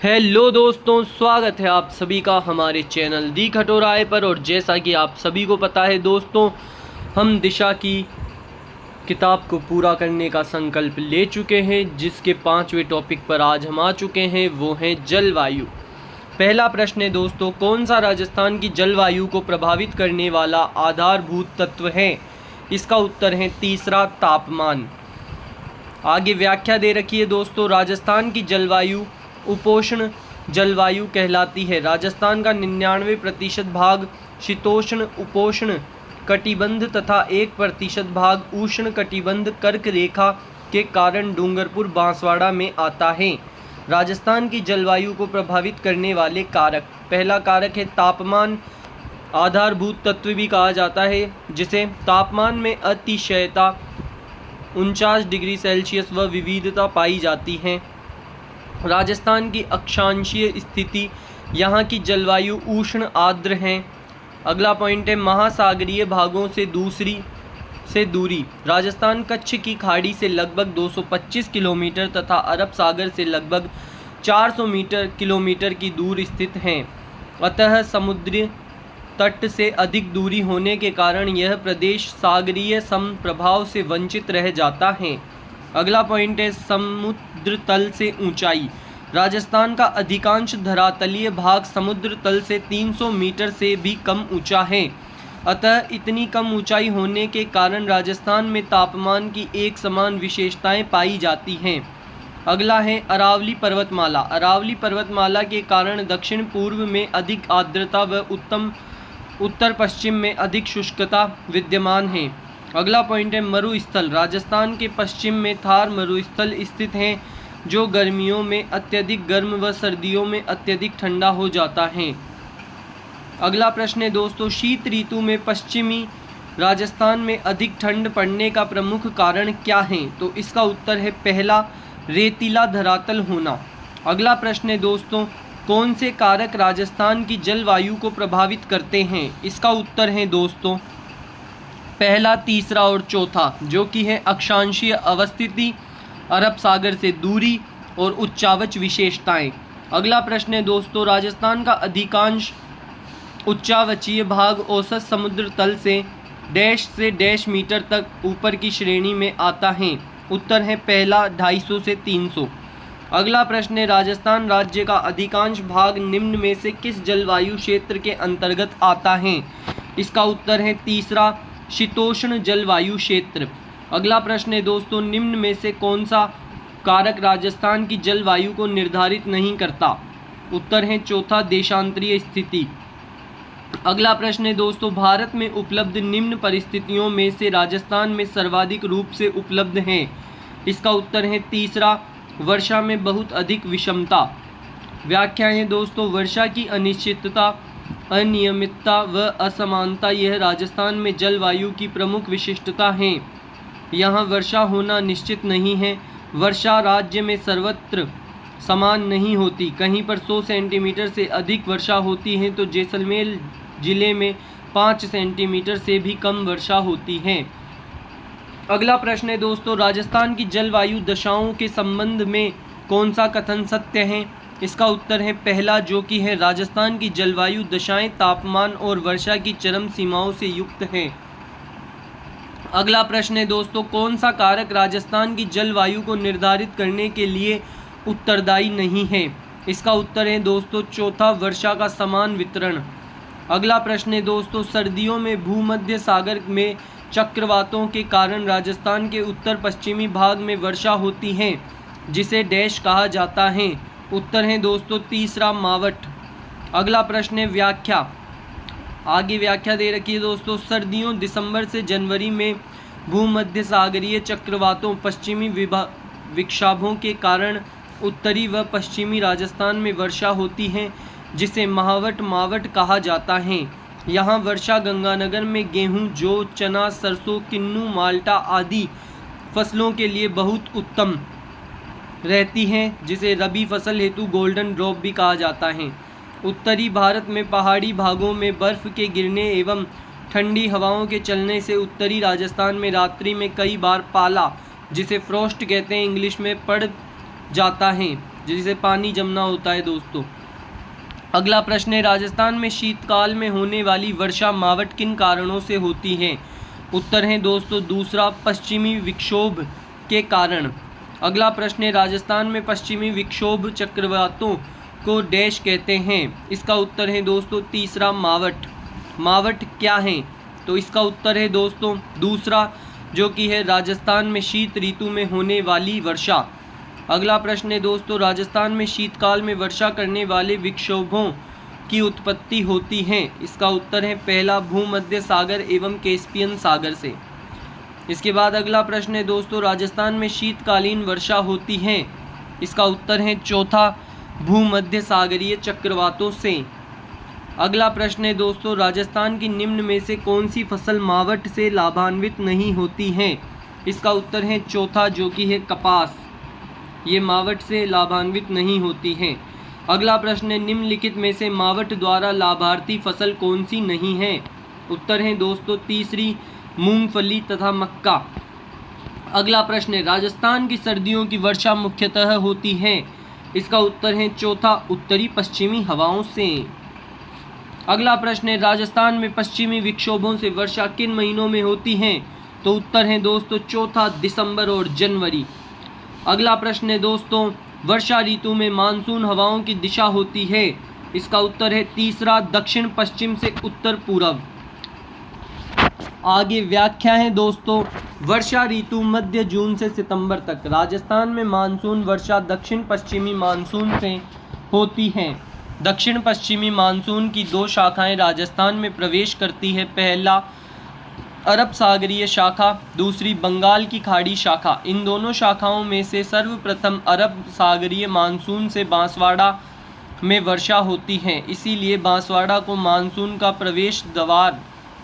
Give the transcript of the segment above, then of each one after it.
Hello दोस्तों, स्वागत है आप सभी का हमारे चैनल दी खटोराय पर। और जैसा कि आप सभी को पता है दोस्तों, हम दिशा की किताब को पूरा करने का संकल्प ले चुके हैं, जिसके 5वें टॉपिक पर आज हम आ चुके हैं, वो है जलवायु। पहला प्रश्न है दोस्तों, कौन सा राजस्थान की जलवायु को प्रभावित करने वाला आधारभूत तत्व है? इसका उत्तर है तीसरा, तापमान। आगे व्याख्या दे रखी है दोस्तों, राजस्थान की जलवायु उपोष्ण जलवायु कहलाती है। राजस्थान का 99% भाग शीतोष्ण उपोष्ण कटिबंध तथा 1% भाग उष्ण कटिबंध कर्क रेखा के कारण डूंगरपुर बांसवाड़ा में आता है। राजस्थान की जलवायु को प्रभावित करने वाले कारक, पहला कारक है तापमान। आधारभूत तत्व भी कहा जाता है जिसे। तापमान में अतिशयता 49 डिग्री सेल्सियस व विविधता पाई जाती है। राजस्थान की अक्षांशीय स्थिति, यहाँ की जलवायु उष्ण आर्द्र है। अगला पॉइंट है महासागरीय भागों से दूरी। राजस्थान कच्छ की खाड़ी से लगभग 225 किलोमीटर तथा अरब सागर से लगभग 400 किलोमीटर की दूर स्थित है। अतः समुद्री तट से अधिक दूरी होने के कारण यह प्रदेश सागरीय समप्रभाव से वंचित रह जाता है। अगला पॉइंट है समुद्र तल से ऊंचाई। राजस्थान का अधिकांश धरातलीय भाग समुद्र तल से 300 मीटर से भी कम ऊंचा है। अतः इतनी कम ऊंचाई होने के कारण राजस्थान में तापमान की एक समान विशेषताएं पाई जाती हैं। अगला है अरावली पर्वतमाला। अरावली पर्वतमाला के कारण दक्षिण पूर्व में अधिक आर्द्रता व उत्तर पश्चिम में अधिक शुष्कता विद्यमान है। अगला पॉइंट है मरुस्थल। राजस्थान के पश्चिम में थार मरुस्थल स्थित हैं, जो गर्मियों में अत्यधिक गर्म व सर्दियों में अत्यधिक ठंडा हो जाता है। अगला प्रश्न है दोस्तों, शीत ऋतु में पश्चिमी राजस्थान में अधिक ठंड पड़ने का प्रमुख कारण क्या है? तो इसका उत्तर है पहला, रेतीला धरातल होना। अगला प्रश्न है दोस्तों, कौन से कारक राजस्थान की जलवायु को प्रभावित करते हैं? इसका उत्तर है दोस्तों पहला, तीसरा और चौथा, जो कि है अक्षांशीय अवस्थिति, अरब सागर से दूरी और उच्चावच विशेषताएं। अगला प्रश्न है दोस्तों, राजस्थान का अधिकांश उच्चावचीय भाग औसत समुद्र तल से डैश मीटर तक ऊपर की श्रेणी में आता है। उत्तर है पहला, 250 से 300। अगला प्रश्न है, राजस्थान राज्य का अधिकांश भाग निम्न में से किस जलवायु क्षेत्र के अंतर्गत आता है? इसका उत्तर है तीसरा, शीतोष्ण जलवायु क्षेत्र। अगला प्रश्न है दोस्तों, निम्न में से कौन सा कारक राजस्थान की जलवायु को निर्धारित नहीं करता? उत्तर है चौथा, देशांतरीय स्थिति। अगला प्रश्न है दोस्तों, भारत में उपलब्ध निम्न परिस्थितियों में से राजस्थान में सर्वाधिक रूप से उपलब्ध हैं। इसका उत्तर है तीसरा, वर्षा में बहुत अधिक विषमता। व्याख्या है दोस्तों, वर्षा की अनिश्चितता, अनियमितता व असमानता यह राजस्थान में जलवायु की प्रमुख विशिष्टता हैं। यहाँ वर्षा होना निश्चित नहीं है। वर्षा राज्य में सर्वत्र समान नहीं होती। कहीं पर 100 सेंटीमीटर से अधिक वर्षा होती है, तो जैसलमेर जिले में 5 सेंटीमीटर से भी कम वर्षा होती है। अगला प्रश्न है दोस्तों, राजस्थान की जलवायु दशाओं के संबंध में कौन सा कथन सत्य है? इसका उत्तर है पहला, जो कि है राजस्थान की जलवायु दशाएं तापमान और वर्षा की चरम सीमाओं से युक्त है। अगला प्रश्न है दोस्तों, कौन सा कारक राजस्थान की जलवायु को निर्धारित करने के लिए उत्तरदायी नहीं है? इसका उत्तर है दोस्तों चौथा, वर्षा का समान वितरण। अगला प्रश्न है दोस्तों, सर्दियों में भूमध्य सागर में चक्रवातों के कारण राजस्थान के उत्तर पश्चिमी भाग में वर्षा होती है, जिसे डैश कहा जाता है। उत्तर है दोस्तों तीसरा, मावठ। अगला प्रश्न है व्याख्या। आगे व्याख्या दे रखी है दोस्तों, सर्दियों दिसंबर से जनवरी में भूमध्य सागरीय चक्रवातों पश्चिमी विक्षोभों के कारण उत्तरी व पश्चिमी राजस्थान में वर्षा होती है, जिसे मावठ कहा जाता है। यहाँ वर्षा गंगानगर में गेहूँ, जौ, चना, सरसों, किन्नू, माल्टा आदि फसलों के लिए बहुत उत्तम रहती हैं, जिसे रबी फसल हेतु गोल्डन ड्रॉप भी कहा जाता है। उत्तरी भारत में पहाड़ी भागों में बर्फ़ के गिरने एवं ठंडी हवाओं के चलने से उत्तरी राजस्थान में रात्रि में कई बार पाला, जिसे फ्रॉस्ट कहते हैं इंग्लिश में, पड़ जाता है। जिसे पानी जमना होता है दोस्तों। अगला प्रश्न है, राजस्थान में शीतकाल में होने वाली वर्षा मावट किन कारणों से होती है? उत्तर है दोस्तों दूसरा, पश्चिमी विक्षोभ के कारण। अगला प्रश्न है, राजस्थान में पश्चिमी विक्षोभ चक्रवातों को डैश कहते हैं? इसका उत्तर है दोस्तों तीसरा, मावट। मावट क्या है? तो इसका उत्तर है दोस्तों दूसरा, जो कि है राजस्थान में शीत ऋतु में होने वाली वर्षा। अगला प्रश्न है दोस्तों, राजस्थान में शीतकाल में वर्षा करने वाले विक्षोभों की उत्पत्ति होती है? इसका उत्तर है पहला, भूमध्य सागर एवं कैस्पियन सागर से। इसके बाद अगला प्रश्न है दोस्तों, राजस्थान में शीतकालीन वर्षा होती है? इसका उत्तर है चौथा, भूमध्य सागरीय चक्रवातों से। अगला प्रश्न है दोस्तों, राजस्थान की निम्न में से कौन सी फसल मावट से लाभान्वित नहीं होती है? इसका उत्तर है चौथा, जो कि है कपास। ये मावट से लाभान्वित नहीं होती है। अगला प्रश्न है, निम्नलिखित में से मावट द्वारा लाभार्थी फसल कौन सी नहीं है? उत्तर है दोस्तों तीसरी, मूंगफली तथा मक्का। अगला प्रश्न है, राजस्थान की सर्दियों की वर्षा मुख्यतः होती है? इसका उत्तर है चौथा, उत्तरी पश्चिमी हवाओं से। अगला प्रश्न है, राजस्थान में पश्चिमी विक्षोभों से वर्षा किन महीनों में होती है? तो उत्तर है दोस्तों चौथा, दिसंबर और जनवरी। अगला प्रश्न है दोस्तों, वर्षा ऋतु में मानसून हवाओं की दिशा होती है? इसका उत्तर है तीसरा, दक्षिण पश्चिम से उत्तर पूर्व। आगे व्याख्या है दोस्तों, वर्षा ऋतु मध्य जून से सितंबर तक। राजस्थान में मानसून वर्षा दक्षिण पश्चिमी मानसून से होती है। दक्षिण पश्चिमी मानसून की दो शाखाएं राजस्थान में प्रवेश करती है। पहला अरब सागरीय शाखा, दूसरी बंगाल की खाड़ी शाखा। इन दोनों शाखाओं में से सर्वप्रथम अरब सागरीय मानसून से बांसवाड़ा में वर्षा होती है, इसीलिए बांसवाड़ा को मानसून का प्रवेश द्वार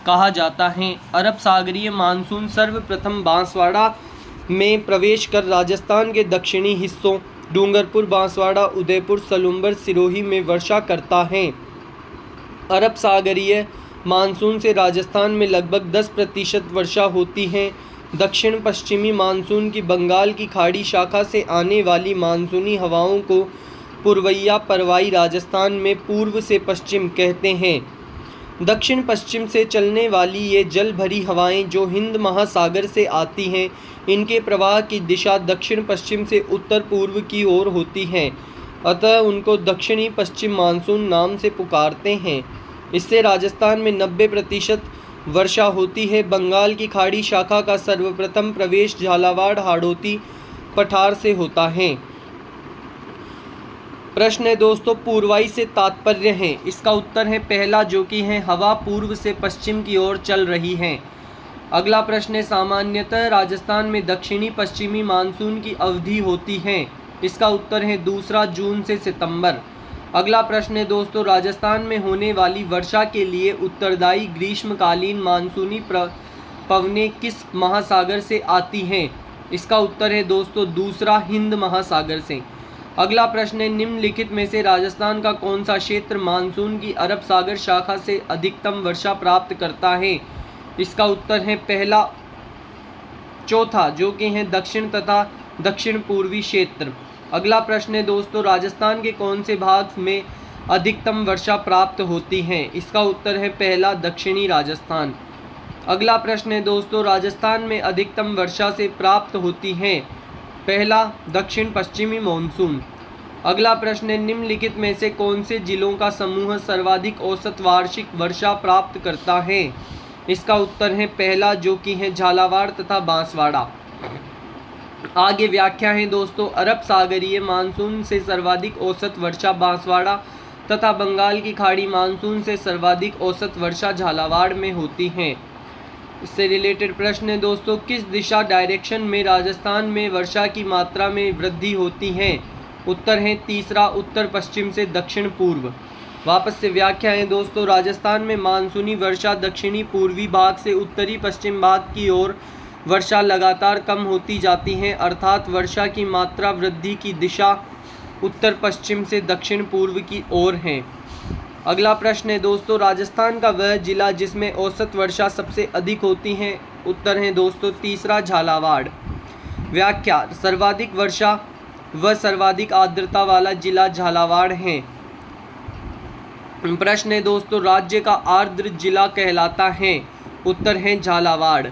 कहा जाता है। अरब सागरीय मानसून सर्वप्रथम बांसवाड़ा में प्रवेश कर राजस्थान के दक्षिणी हिस्सों डूंगरपुर, बांसवाड़ा, उदयपुर, सलूंबर, सिरोही में वर्षा करता है। अरब सागरीय मानसून से राजस्थान में लगभग 10% वर्षा होती है। दक्षिण पश्चिमी मानसून की बंगाल की खाड़ी शाखा से आने वाली मानसूनी हवाओं को पूर्वैया परवाई राजस्थान में पूर्व से पश्चिम कहते हैं। दक्षिण पश्चिम से चलने वाली ये जल भरी हवाएं जो हिंद महासागर से आती हैं, इनके प्रवाह की दिशा दक्षिण पश्चिम से उत्तर पूर्व की ओर होती है, अतः उनको दक्षिणी पश्चिम मानसून नाम से पुकारते हैं। इससे राजस्थान में 90% वर्षा होती है। बंगाल की खाड़ी शाखा का सर्वप्रथम प्रवेश झालावाड़, हाड़ौती, पठार से होता है। प्रश्न है दोस्तों, पूर्वाई से तात्पर्य है? इसका उत्तर है पहला, जो कि है हवा पूर्व से पश्चिम की ओर चल रही है। अगला प्रश्न है, सामान्यतः राजस्थान में दक्षिणी पश्चिमी मानसून की अवधि होती है? इसका उत्तर है दूसरा, जून से सितंबर। अगला प्रश्न है दोस्तों, राजस्थान में होने वाली वर्षा के लिए उत्तरदायी ग्रीष्मकालीन मानसूनी पवनें किस महासागर से आती हैं? इसका उत्तर है दोस्तों दूसरा, हिंद महासागर से। अगला प्रश्न है, निम्नलिखित में से राजस्थान का कौन सा क्षेत्र मानसून की अरब सागर शाखा से अधिकतम वर्षा प्राप्त करता है? इसका उत्तर है पहला, चौथा, जो कि है दक्षिण तथा दक्षिण पूर्वी क्षेत्र। अगला प्रश्न है दोस्तों, राजस्थान के कौन से भाग में अधिकतम वर्षा प्राप्त होती है? इसका उत्तर है पहला, दक्षिणी राजस्थान। अगला प्रश्न है दोस्तों, राजस्थान में अधिकतम वर्षा से प्राप्त होती है? पहला, दक्षिण पश्चिमी मानसून। अगला प्रश्न है, निम्नलिखित में से कौन से जिलों का समूह सर्वाधिक औसत वार्षिक वर्षा प्राप्त करता है? इसका उत्तर है पहला, जो कि है झालावाड़ तथा बांसवाड़ा। आगे व्याख्या है दोस्तों, अरब सागरीय मानसून से सर्वाधिक औसत वर्षा बांसवाड़ा तथा बंगाल की खाड़ी मानसून से सर्वाधिक औसत वर्षा झालावाड़ में होती है। इससे रिलेटेड प्रश्न है दोस्तों, किस दिशा डायरेक्शन में राजस्थान में वर्षा की मात्रा में वृद्धि होती है? उत्तर है तीसरा, उत्तर पश्चिम से दक्षिण पूर्व। वापस से व्याख्या है दोस्तों, राजस्थान में मानसूनी वर्षा दक्षिणी पूर्वी भाग से उत्तरी पश्चिम भाग की ओर वर्षा लगातार कम होती जाती है, अर्थात वर्षा की मात्रा वृद्धि की दिशा उत्तर पश्चिम से दक्षिण पूर्व की ओर है। अगला प्रश्न है दोस्तों, राजस्थान का वह जिला जिसमें औसत वर्षा सबसे अधिक होती है? उत्तर है दोस्तों तीसरा, झालावाड़। व्याख्या, सर्वाधिक वर्षा व सर्वाधिक आर्द्रता वाला जिला झालावाड़ है। प्रश्न है दोस्तों, राज्य का आर्द्र जिला कहलाता है? उत्तर है झालावाड़।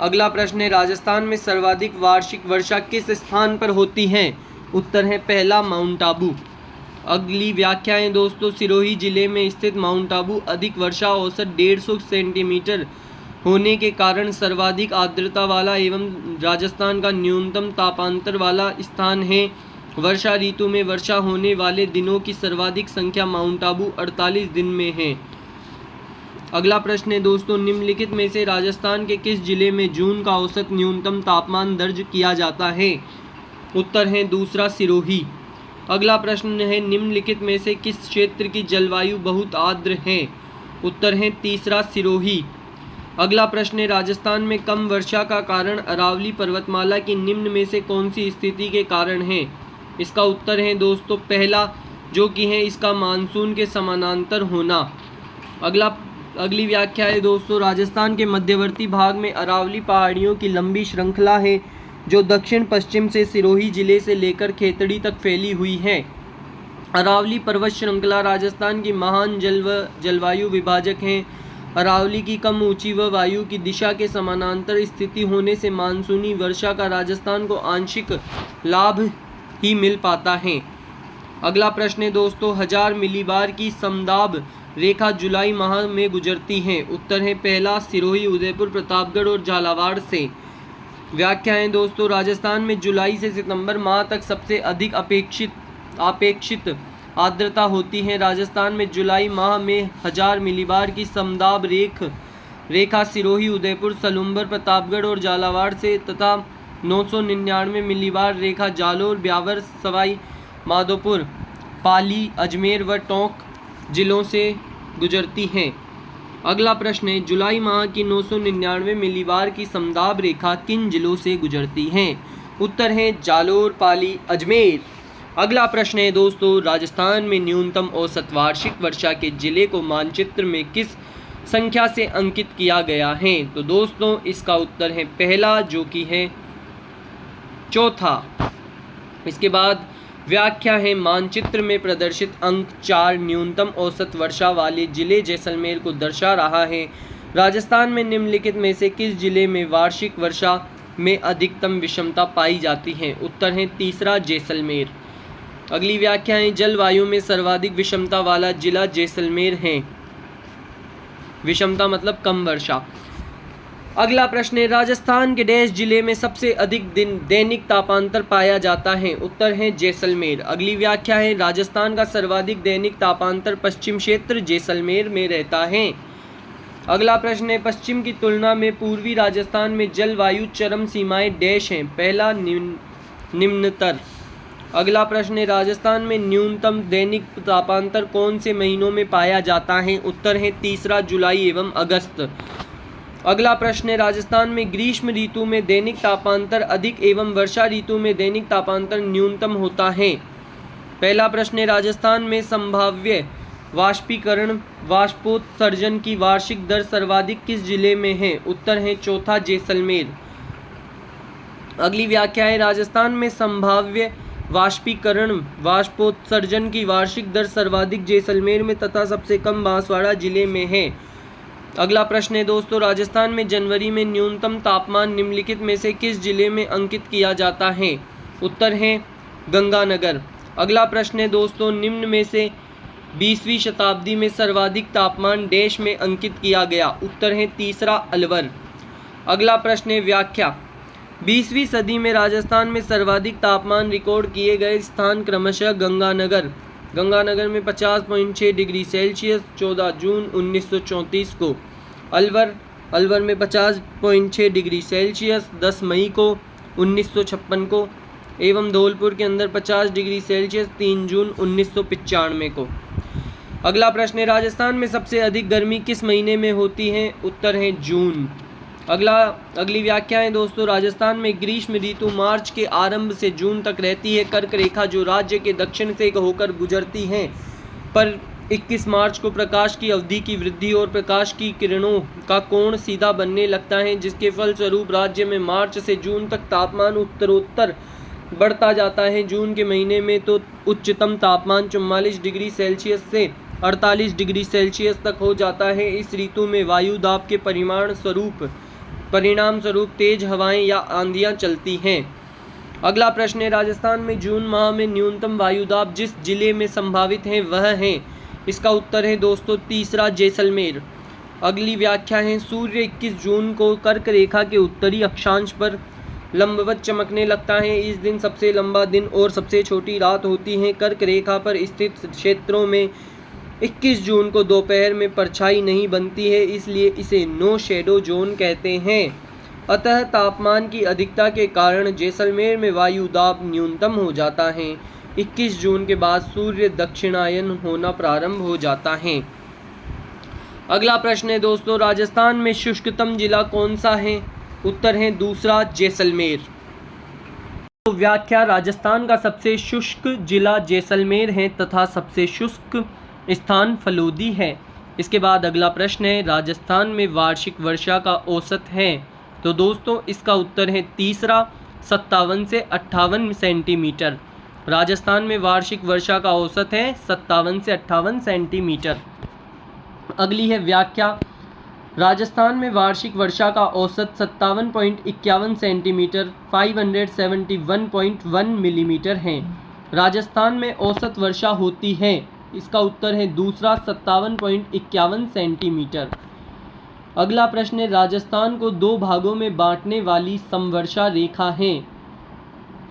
अगला प्रश्न है, राजस्थान में सर्वाधिक वार्षिक वर्षा किस स्थान पर होती है? उत्तर है पहला माउंट आबू। अगली व्याख्या है दोस्तों, सिरोही जिले में स्थित माउंट आबू अधिक वर्षा औसत 150 सेंटीमीटर होने के कारण सर्वाधिक आर्द्रता वाला एवं राजस्थान का न्यूनतम तापांतर वाला स्थान है। वर्षा ऋतु में वर्षा होने वाले दिनों की सर्वाधिक संख्या माउंट आबू 48 दिन में है। अगला प्रश्न है दोस्तों, निम्नलिखित में से राजस्थान के किस जिले में जून का औसत न्यूनतम तापमान दर्ज किया जाता है? उत्तर है दूसरा सिरोही। अगला प्रश्न है, निम्नलिखित में से किस क्षेत्र की जलवायु बहुत आर्द्र है? उत्तर है तीसरा सिरोही। अगला प्रश्न है, राजस्थान में कम वर्षा का कारण अरावली पर्वतमाला की निम्न में से कौन सी स्थिति के कारण है? इसका उत्तर है दोस्तों पहला, जो कि है इसका मानसून के समानांतर होना। अगली व्याख्या है दोस्तों, राजस्थान के मध्यवर्ती भाग में अरावली पहाड़ियों की लंबी श्रृंखला है जो दक्षिण पश्चिम से सिरोही जिले से लेकर खेतड़ी तक फैली हुई है। अरावली पर्वत श्रृंखला राजस्थान की महान जलवायु विभाजक है। अरावली की कम ऊंची व वायु की दिशा के समानांतर स्थिति होने से मानसूनी वर्षा का राजस्थान को आंशिक लाभ ही मिल पाता है। अगला प्रश्न है दोस्तों, 1000 मिलीबार की समदाब रेखा जुलाई माह में गुजरती है? उत्तर है पहला सिरोही, उदयपुर, प्रतापगढ़ और झालावाड़ से। व्याख्या है दोस्तों, राजस्थान में जुलाई से सितंबर माह तक सबसे अधिक अपेक्षित आर्द्रता होती है। राजस्थान में जुलाई माह में 1000 मिलीबार की समदाब रेखा सिरोही, उदयपुर, सलूम्बर, प्रतापगढ़ और झालावाड़ से तथा 999 मिलीबार रेखा जालोर, ब्यावर, सवाई माधोपुर, पाली, अजमेर व टोंक जिलों से गुजरती हैं। अगला प्रश्न है, जुलाई माह की 999 मिलीबार की समदाब रेखा किन जिलों से गुजरती हैं? उत्तर है जालोर, पाली, अजमेर। अगला प्रश्न है दोस्तों, राजस्थान में न्यूनतम औसत वार्षिक वर्षा के जिले को मानचित्र में किस संख्या से अंकित किया गया है? तो दोस्तों इसका उत्तर है पहला, जो कि है चौथा। इसके बाद व्याख्या है, मानचित्र में प्रदर्शित अंक 4 न्यूनतम औसत वर्षा वाले जिले जैसलमेर को दर्शा रहा है। राजस्थान में निम्नलिखित में से किस जिले में वार्षिक वर्षा में अधिकतम विषमता पाई जाती है? उत्तर है तीसरा जैसलमेर। अगली व्याख्या है, जलवायु में सर्वाधिक विषमता वाला जिला जैसलमेर है। विषमता मतलब कम वर्षा। अगला प्रश्न है, राजस्थान के डैश जिले में सबसे अधिक दैनिक तापांतर पाया जाता है? उत्तर है जैसलमेर। अगली व्याख्या है, राजस्थान का सर्वाधिक दैनिक तापांतर पश्चिम क्षेत्र जैसलमेर में रहता है। अगला प्रश्न है, पश्चिम की तुलना में पूर्वी राजस्थान में जलवायु चरम सीमाएं डैश हैं? पहला निम्नतर। अगला प्रश्न है, राजस्थान में न्यूनतम दैनिक तापांतर कौन से महीनों में पाया जाता है? उत्तर है तीसरा जुलाई एवं अगस्त। अगला प्रश्न है, राजस्थान में ग्रीष्म ऋतु में दैनिक तापांतर अधिक एवं वर्षा ऋतु में दैनिक तापांतर न्यूनतम होता है? पहला प्रश्न है, राजस्थान में संभाव्य वाष्पीकरण वाष्पोत्सर्जन की वार्षिक दर सर्वाधिक किस जिले में है? उत्तर है चौथा जैसलमेर। अगली व्याख्या है, राजस्थान में संभाव्य वाष्पीकरण वाष्पोत्सर्जन की वार्षिक दर सर्वाधिक जैसलमेर में तथा सबसे कम बांसवाड़ा जिले में है। अगला प्रश्न है दोस्तों, राजस्थान में जनवरी में न्यूनतम तापमान निम्नलिखित में से किस जिले में अंकित किया जाता है? उत्तर है गंगानगर। अगला प्रश्न है दोस्तों, निम्न में से 20वीं शताब्दी में सर्वाधिक तापमान डैश में अंकित किया गया? उत्तर है तीसरा अलवर। अगला प्रश्न है, व्याख्या 20वीं सदी में राजस्थान में सर्वाधिक तापमान रिकॉर्ड किए गए स्थान क्रमशः गंगानगर में 50.6 डिग्री सेल्सियस 14 जून 1934 को, अलवर में 50.6 डिग्री सेल्सियस 10 मई को 1956 को एवं धौलपुर के अंदर 50 डिग्री सेल्सियस 3 जून 1995 को। अगला प्रश्न है, राजस्थान में सबसे अधिक गर्मी किस महीने में होती है? उत्तर है जून। अगली व्याख्या है दोस्तों, राजस्थान में ग्रीष्म ऋतु मार्च के आरंभ से जून तक रहती है। कर्क रेखा जो राज्य के दक्षिण से होकर गुजरती है पर 21 मार्च को प्रकाश की अवधि की वृद्धि और प्रकाश की किरणों का कोण सीधा बनने लगता है, जिसके फलस्वरूप राज्य में मार्च से जून तक तापमान उत्तरोत्तर बढ़ता जाता है। जून के महीने में तो उच्चतम तापमान 44 डिग्री सेल्सियस से 48 डिग्री सेल्सियस तक हो जाता है। इस ऋतु में वायु दाब के परिणाम स्वरूप तेज हवाएं या आंधियां चलती हैं। अगला प्रश्न है, राजस्थान में जून माह में न्यूनतम वायु दाब जिस जिले में संभावित है वह है। इसका उत्तर है दोस्तों तीसरा, जैसलमेर। अगली व्याख्या है, सूर्य 21 जून को कर्क रेखा के उत्तरी अक्षांश पर लंबवत चमकने लगता है। इस दिन सबसे लंबा दिन और सबसे छोटी रात होती है। कर्क रेखा पर स्थित क्षेत्रों में 21 जून को दोपहर में परछाई नहीं बनती है, इसलिए इसे नो शेडो जोन कहते हैं। अतः तापमान की अधिकता के कारण जैसलमेर में वायु दाब न्यूनतम हो जाता है। 21 जून के बाद सूर्य दक्षिणायन होना प्रारंभ हो जाता है। अगला प्रश्न है दोस्तों, राजस्थान में शुष्कतम जिला कौन सा है? उत्तर है दूसरा, जैसलमेर। तो व्याख्या, राजस्थान का सबसे शुष्क जिला जैसलमेर है तथा सबसे शुष्क स्थान फलोदी है। इसके बाद अगला प्रश्न है, राजस्थान में वार्षिक वर्षा का औसत है। तो दोस्तों इसका उत्तर है तीसरा, 57 से 58 सेंटीमीटर। राजस्थान में वार्षिक वर्षा का औसत है 57 से 58 सेंटीमीटर। अगली है व्याख्या, राजस्थान में वार्षिक वर्षा का औसत 57.51 सेंटीमीटर 571.1 मिलीमीटर है। राजस्थान में औसत वर्षा होती है। इसका उत्तर है दूसरा, 57.51 सेंटीमीटर। अगला प्रश्न है, राजस्थान को दो भागों में बांटने वाली समवर्षा रेखा है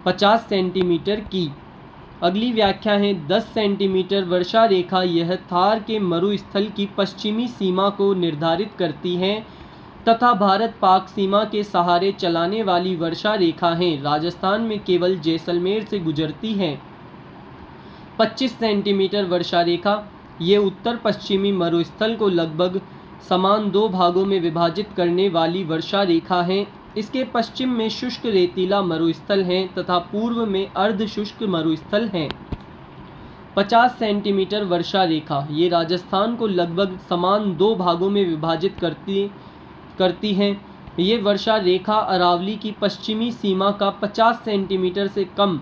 50 सेंटीमीटर की। अगली व्याख्या है, 10 सेंटीमीटर वर्षा रेखा यह थार के मरुस्थल की पश्चिमी सीमा को निर्धारित करती है तथा भारत पाक सीमा के सहारे चलाने वाली वर्षा रेखा है। राजस्थान में केवल जैसलमेर से गुजरती है। 25 सेंटीमीटर वर्षा रेखा ये उत्तर पश्चिमी मरुस्थल को लगभग समान दो भागों में विभाजित करने वाली वर्षा रेखा है। इसके पश्चिम में शुष्क रेतीला मरुस्थल है तथा पूर्व में अर्ध शुष्क मरुस्थल है। 50 सेंटीमीटर वर्षा रेखा ये राजस्थान को लगभग समान दो भागों में विभाजित करती है। ये वर्षा रेखा अरावली की पश्चिमी सीमा का 50 सेंटीमीटर से कम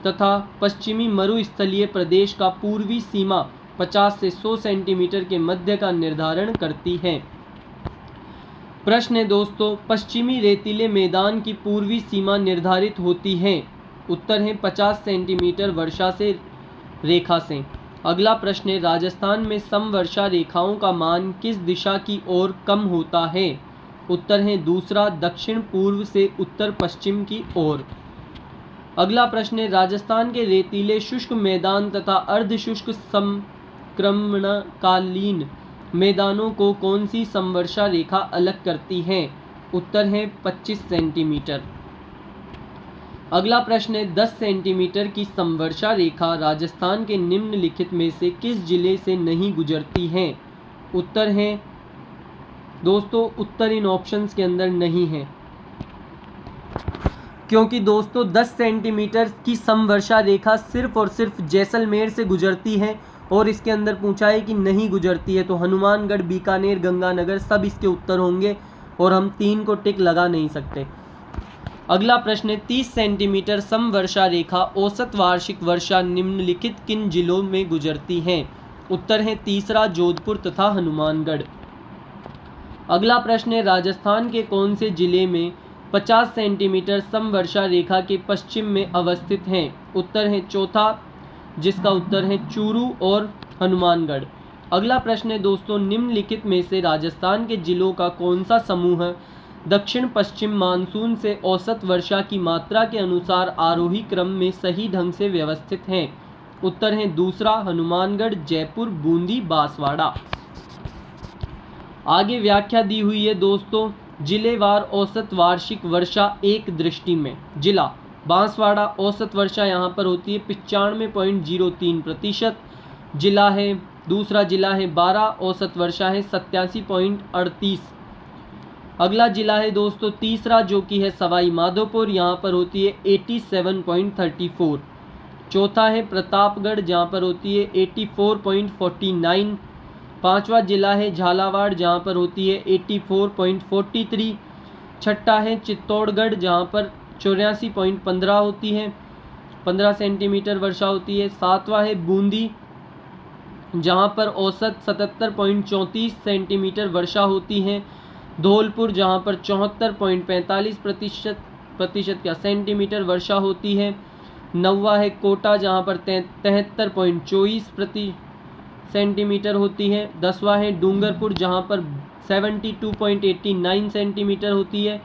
तथा पश्चिमी मरुस्थलीय प्रदेश का पूर्वी सीमा 50 से 100 सेंटीमीटर के मध्य का निर्धारण करती है। प्रश्न है दोस्तों, पश्चिमी रेतीले मैदान की पूर्वी सीमा निर्धारित होती है। उत्तर है 50 सेंटीमीटर वर्षा से रेखा से। अगला प्रश्न है, राजस्थान में समवर्षा रेखाओं का मान किस दिशा की ओर कम होता है? उत्तर है दूसरा, दक्षिण पूर्व से उत्तर पश्चिम की ओर। अगला प्रश्न है, राजस्थान के रेतीले शुष्क मैदान तथा अर्ध शुष्क संक्रमणकालीन मैदानों को कौन सी समवर्षा रेखा अलग करती है? उत्तर है 25 सेंटीमीटर। अगला प्रश्न है, 10 सेंटीमीटर की समवर्षा रेखा राजस्थान के निम्नलिखित में से किस जिले से नहीं गुजरती है? उत्तर है दोस्तों, उत्तर इन ऑप्शंस के अंदर नहीं है, क्योंकि दोस्तों 10 सेंटीमीटर की समवर्षा रेखा सिर्फ और सिर्फ जैसलमेर से गुजरती है और इसके अंदर पूछा है कि नहीं गुजरती है, तो हनुमानगढ़, बीकानेर, गंगानगर सब इसके उत्तर होंगे और हम 3 को टिक लगा नहीं सकते। अगला प्रश्न है, 30 सेंटीमीटर समवर्षा रेखा औसत वार्षिक वर्षा निम्नलिखित किन जिलों में गुजरती है? उत्तर है तीसरा, जोधपुर तथा हनुमानगढ़। अगला प्रश्न है, राजस्थान के कौन से जिले में 50 सेंटीमीटर समवर्षा रेखा के पश्चिम में अवस्थित हैं? उत्तर है चौथा, जिसका उत्तर है चूरू और हनुमानगढ़। अगला प्रश्न है दोस्तों, निम्नलिखित में से राजस्थान के जिलों का कौन सा समूह दक्षिण पश्चिम मानसून से औसत वर्षा की मात्रा के अनुसार आरोही क्रम में सही ढंग से व्यवस्थित है? उत्तर है दूसरा, हनुमानगढ़, जयपुर, बूंदी, बांसवाड़ा। आगे व्याख्या दी हुई है दोस्तों, जिलेवार औसत वार्षिक वर्षा एक दृष्टि में। जिला बांसवाड़ा औसत वर्षा यहाँ पर होती है 95.03%। जिला है दूसरा जिला है 12, औसत वर्षा है 87.38। अगला जिला है दोस्तों तीसरा, जो कि है सवाई माधोपुर, यहाँ पर होती है 87.34। चौथा है प्रतापगढ़, जहाँ पर होती है 84.49। पांचवा जिला है झालावाड़, जहाँ पर होती है 84.43। छठा है चित्तौड़गढ़, जहाँ पर 84.15 होती है। 15 सेंटीमीटर वर्षा होती है। 7वां है बूंदी, जहाँ पर औसत 77.34 सेंटीमीटर वर्षा होती है। धौलपुर, जहाँ पर 74.45% क्या सेंटीमीटर वर्षा होती है। 9वां है कोटा, जहाँ पर 73.24 सेंटीमीटर होती है। 10वां है डूंगरपुर, जहाँ पर 72.89 सेंटीमीटर होती है।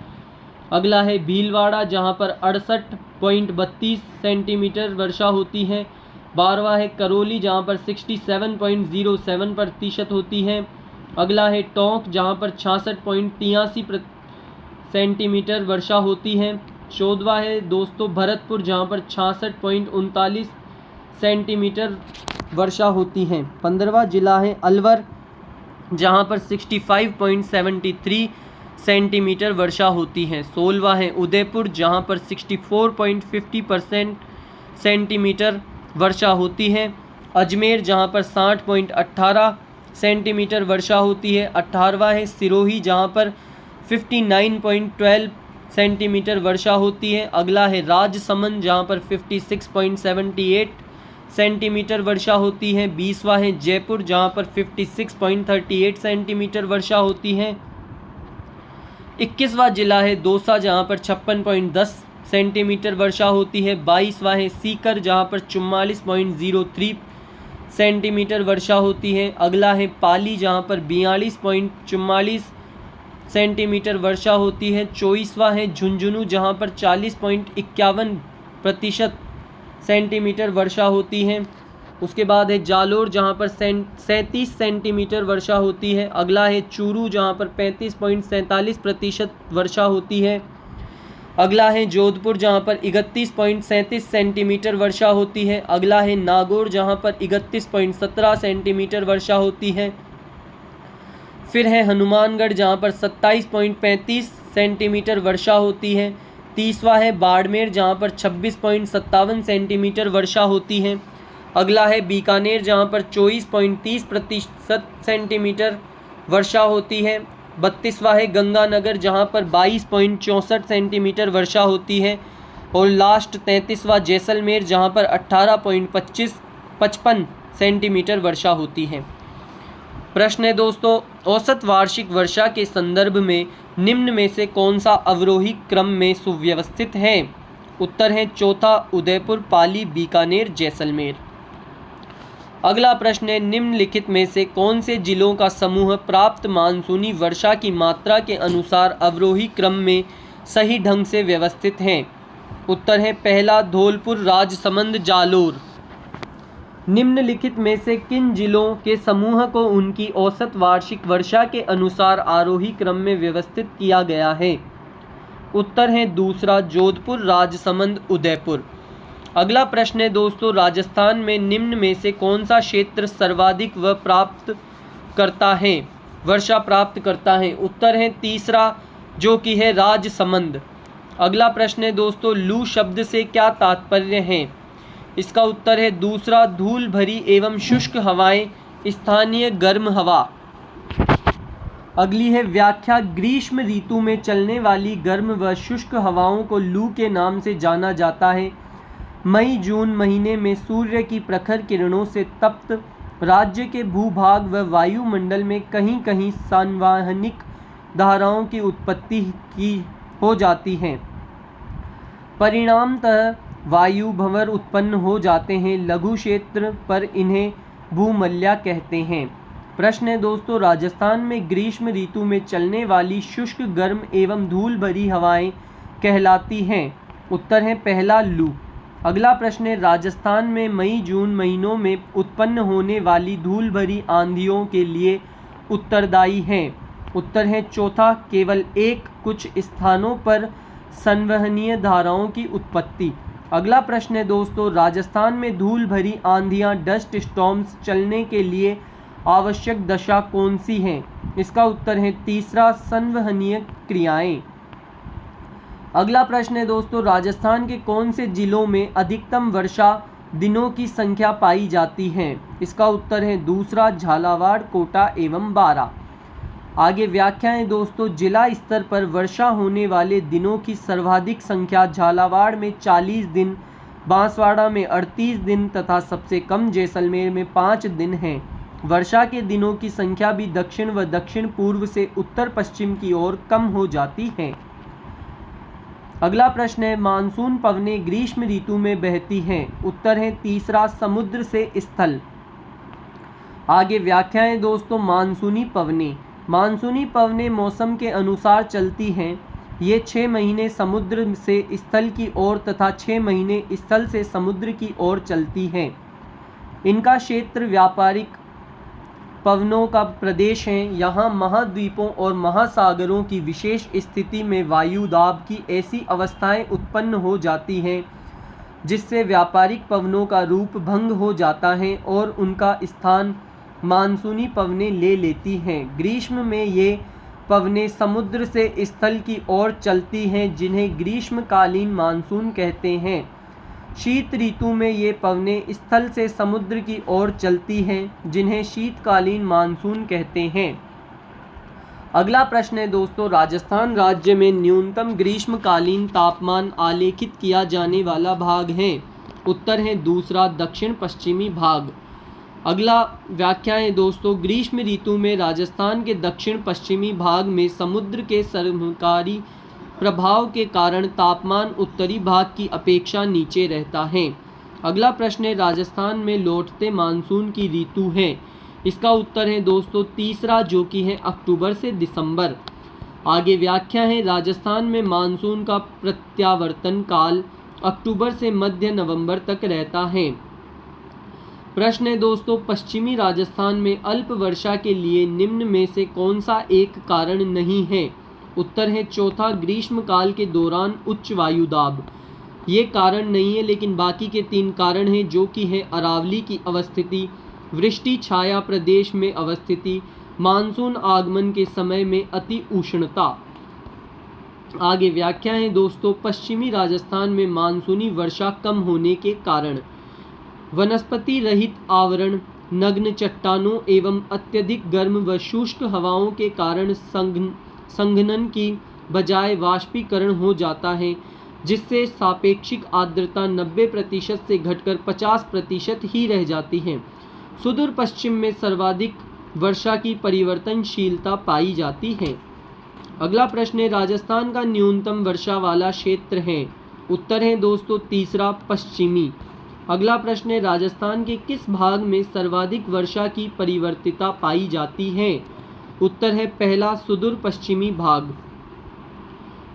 अगला है भीलवाड़ा, जहाँ पर 68.32 सेंटीमीटर वर्षा होती है। 12वां है करौली, जहाँ पर 67.07% होती है। अगला है टोंक, जहाँ पर 66.83 सेंटीमीटर वर्षा होती है। 14वां है दोस्तों भरतपुर, जहाँ पर 66.39 सेंटीमीटर वर्षा होती है। 15वां जिला है अलवर, जहाँ पर 65.73 सेंटीमीटर वर्षा होती है। 16वां है उदयपुर, जहाँ पर 64.50% सेंटीमीटर वर्षा होती है। अजमेर, जहाँ पर 60.18 सेंटीमीटर वर्षा होती है। 18वां है सिरोही, जहाँ पर 59.12 सेंटीमीटर वर्षा होती है। अगला है राजसमंद, जहाँ पर 56.78 सेंटीमीटर वर्षा होती है। 20वां है जयपुर, जहाँ पर 56.38 सेंटीमीटर वर्षा होती है। 21वां जिला है दौसा, जहाँ पर 56.10 सेंटीमीटर वर्षा होती है। 22वां है सीकर, जहाँ पर 44.03 सेंटीमीटर वर्षा होती है। अगला है पाली, जहाँ पर 42.44 सेंटीमीटर वर्षा होती है। 24वां है झुंझुनू, जहाँ पर 40.51% सेंटीमीटर वर्षा होती है। उसके बाद है जालोर, जहाँ पर 37 सेंटीमीटर वर्षा होती है। अगला है चूरू, जहाँ पर 35.47% वर्षा होती है। अगला है जोधपुर, जहाँ पर 31.37 सेंटीमीटर वर्षा होती है। अगला है नागौर, जहाँ पर 31.17 सेंटीमीटर वर्षा होती है। फिर है हनुमानगढ़, जहाँ पर 27.35 सेंटीमीटर वर्षा होती है। 30वां है बाड़मेर, जहाँ पर 26.57 सेंटीमीटर वर्षा होती है। अगला है बीकानेर, जहाँ पर 24.30% सेंटीमीटर वर्षा होती है। 32वां है गंगानगर, जहाँ पर 22.64 सेंटीमीटर वर्षा होती है। और लास्ट 33वां जैसलमेर, जहाँ पर 18.55 सेंटीमीटर वर्षा होती है। प्रश्न है दोस्तों, औसत वार्षिक वर्षा के संदर्भ में निम्न में से कौन सा अवरोही क्रम में सुव्यवस्थित है? उत्तर है चौथा उदयपुर, पाली, बीकानेर, जैसलमेर। अगला प्रश्न है निम्नलिखित में से कौन से जिलों का समूह प्राप्त मानसूनी वर्षा की मात्रा के अनुसार अवरोही क्रम में सही ढंग से व्यवस्थित हैं? उत्तर है पहला धौलपुर, राजसमंद, जालोर। निम्नलिखित में से किन जिलों के समूह को उनकी औसत वार्षिक वर्षा के अनुसार आरोही क्रम में व्यवस्थित किया गया है? उत्तर है दूसरा जोधपुर, राजसमंद, उदयपुर। अगला प्रश्न है दोस्तों, राजस्थान में निम्न में से कौन सा क्षेत्र सर्वाधिक वर्षा प्राप्त करता है? उत्तर है तीसरा, जो कि है राजसमंद। अगला प्रश्न है दोस्तों, लू शब्द से क्या तात्पर्य है? इसका उत्तर है दूसरा, धूल भरी एवं शुष्क हवाएं, स्थानीय गर्म हवा। अगली है व्याख्या, ग्रीष्म ऋतु में चलने वाली गर्म व शुष्क हवाओं को लू के नाम से जाना जाता है। मई जून महीने में सूर्य की प्रखर किरणों से तप्त राज्य के भूभाग व वायुमंडल में कहीं कहीं संवहनिक धाराओं की उत्पत्ति हो जाती है। परिणामतः वायु भंवर उत्पन्न हो जाते हैं। लघु क्षेत्र पर इन्हें भूमल्या कहते हैं। प्रश्न है दोस्तों, राजस्थान में ग्रीष्म ऋतु में चलने वाली शुष्क गर्म एवं धूल भरी हवाएं कहलाती हैं। उत्तर है पहला, लू। अगला प्रश्न है, राजस्थान में मई जून महीनों में उत्पन्न होने वाली धूल भरी आंधियों के लिए उत्तरदायी हैं? उत्तर है चौथा, केवल एक, कुछ स्थानों पर संवहनीय धाराओं की उत्पत्ति। अगला प्रश्न है दोस्तों, राजस्थान में धूल भरी आंधियां डस्ट स्टॉर्म्स चलने के लिए आवश्यक दशा कौन सी है? इसका उत्तर है तीसरा, संवहनीय क्रियाएं। अगला प्रश्न है दोस्तों, राजस्थान के कौन से जिलों में अधिकतम वर्षा दिनों की संख्या पाई जाती है? इसका उत्तर है दूसरा, झालावाड़, कोटा एवं बारा। आगे व्याख्या है दोस्तों, जिला स्तर पर वर्षा होने वाले दिनों की सर्वाधिक संख्या झालावाड़ में 40 दिन, बांसवाड़ा में 38 दिन तथा सबसे कम जैसलमेर में 5 दिन हैं। वर्षा के दिनों की संख्या भी दक्षिण व दक्षिण पूर्व से उत्तर पश्चिम की ओर कम हो जाती है। अगला प्रश्न है, मानसून पवनें ग्रीष्म ऋतु में बहती हैं। उत्तर है तीसरा, समुद्र से स्थल। आगे व्याख्या है दोस्तों, मानसूनी पवनें मौसम के अनुसार चलती हैं। ये 6 महीने समुद्र से स्थल की ओर तथा 6 महीने स्थल से समुद्र की ओर चलती हैं। इनका क्षेत्र व्यापारिक पवनों का प्रदेश है। यहाँ महाद्वीपों और महासागरों की विशेष स्थिति में वायु दाब की ऐसी अवस्थाएं उत्पन्न हो जाती हैं जिससे व्यापारिक पवनों का रूप भंग हो जाता है और उनका स्थान मानसूनी पवनें ले लेती हैं। ग्रीष्म में ये पवनें समुद्र से स्थल की ओर चलती हैं, जिन्हें ग्रीष्मकालीन मानसून कहते हैं। शीत ऋतु में ये पवनें स्थल से समुद्र की ओर चलती हैं, जिन्हें शीतकालीन मानसून कहते हैं। अगला प्रश्न है दोस्तों, राजस्थान राज्य में न्यूनतम ग्रीष्मकालीन तापमान आलेखित किया जाने वाला भाग है। उत्तर है दूसरा, दक्षिण पश्चिमी भाग। अगला व्याख्या है दोस्तों, ग्रीष्म ऋतु में राजस्थान के दक्षिण पश्चिमी भाग में समुद्र के समकारी प्रभाव के कारण तापमान उत्तरी भाग की अपेक्षा नीचे रहता है। अगला प्रश्न है, राजस्थान में लौटते मानसून की ऋतु है। इसका उत्तर है दोस्तों तीसरा, जो कि है अक्टूबर से दिसंबर। आगे व्याख्या है, राजस्थान में मानसून का प्रत्यावर्तन काल अक्टूबर से मध्य नवंबर तक रहता है। प्रश्न है दोस्तों, पश्चिमी राजस्थान में अल्प वर्षा के लिए निम्न में से कौन सा एक कारण नहीं है। उत्तर है चौथा, ग्रीष्मकाल के दौरान उच्च वायु दाब। ये कारण नहीं है, लेकिन बाकी के 3 कारण हैं, जो कि है अरावली की अवस्थिति, वृष्टि छाया प्रदेश में अवस्थिति, मानसून आगमन के समय में अति उष्णता। आगे व्याख्या है दोस्तों, पश्चिमी राजस्थान में मानसूनी वर्षा कम होने के कारण वनस्पति रहित आवरण, नग्न चट्टानों एवं अत्यधिक गर्म व शुष्क हवाओं के कारण संघनन की बजाय वाष्पीकरण हो जाता है, जिससे सापेक्षिक आर्द्रता 90% से घटकर 50% ही रह जाती है। सुदूर पश्चिम में सर्वाधिक वर्षा की परिवर्तनशीलता पाई जाती है। अगला प्रश्न है, राजस्थान का न्यूनतम वर्षा वाला क्षेत्र है। उत्तर है दोस्तों तीसरा, पश्चिमी। अगला प्रश्न है, राजस्थान के किस भाग में सर्वाधिक वर्षा की परिवर्तिता पाई जाती है। उत्तर है पहला, सुदूर पश्चिमी भाग।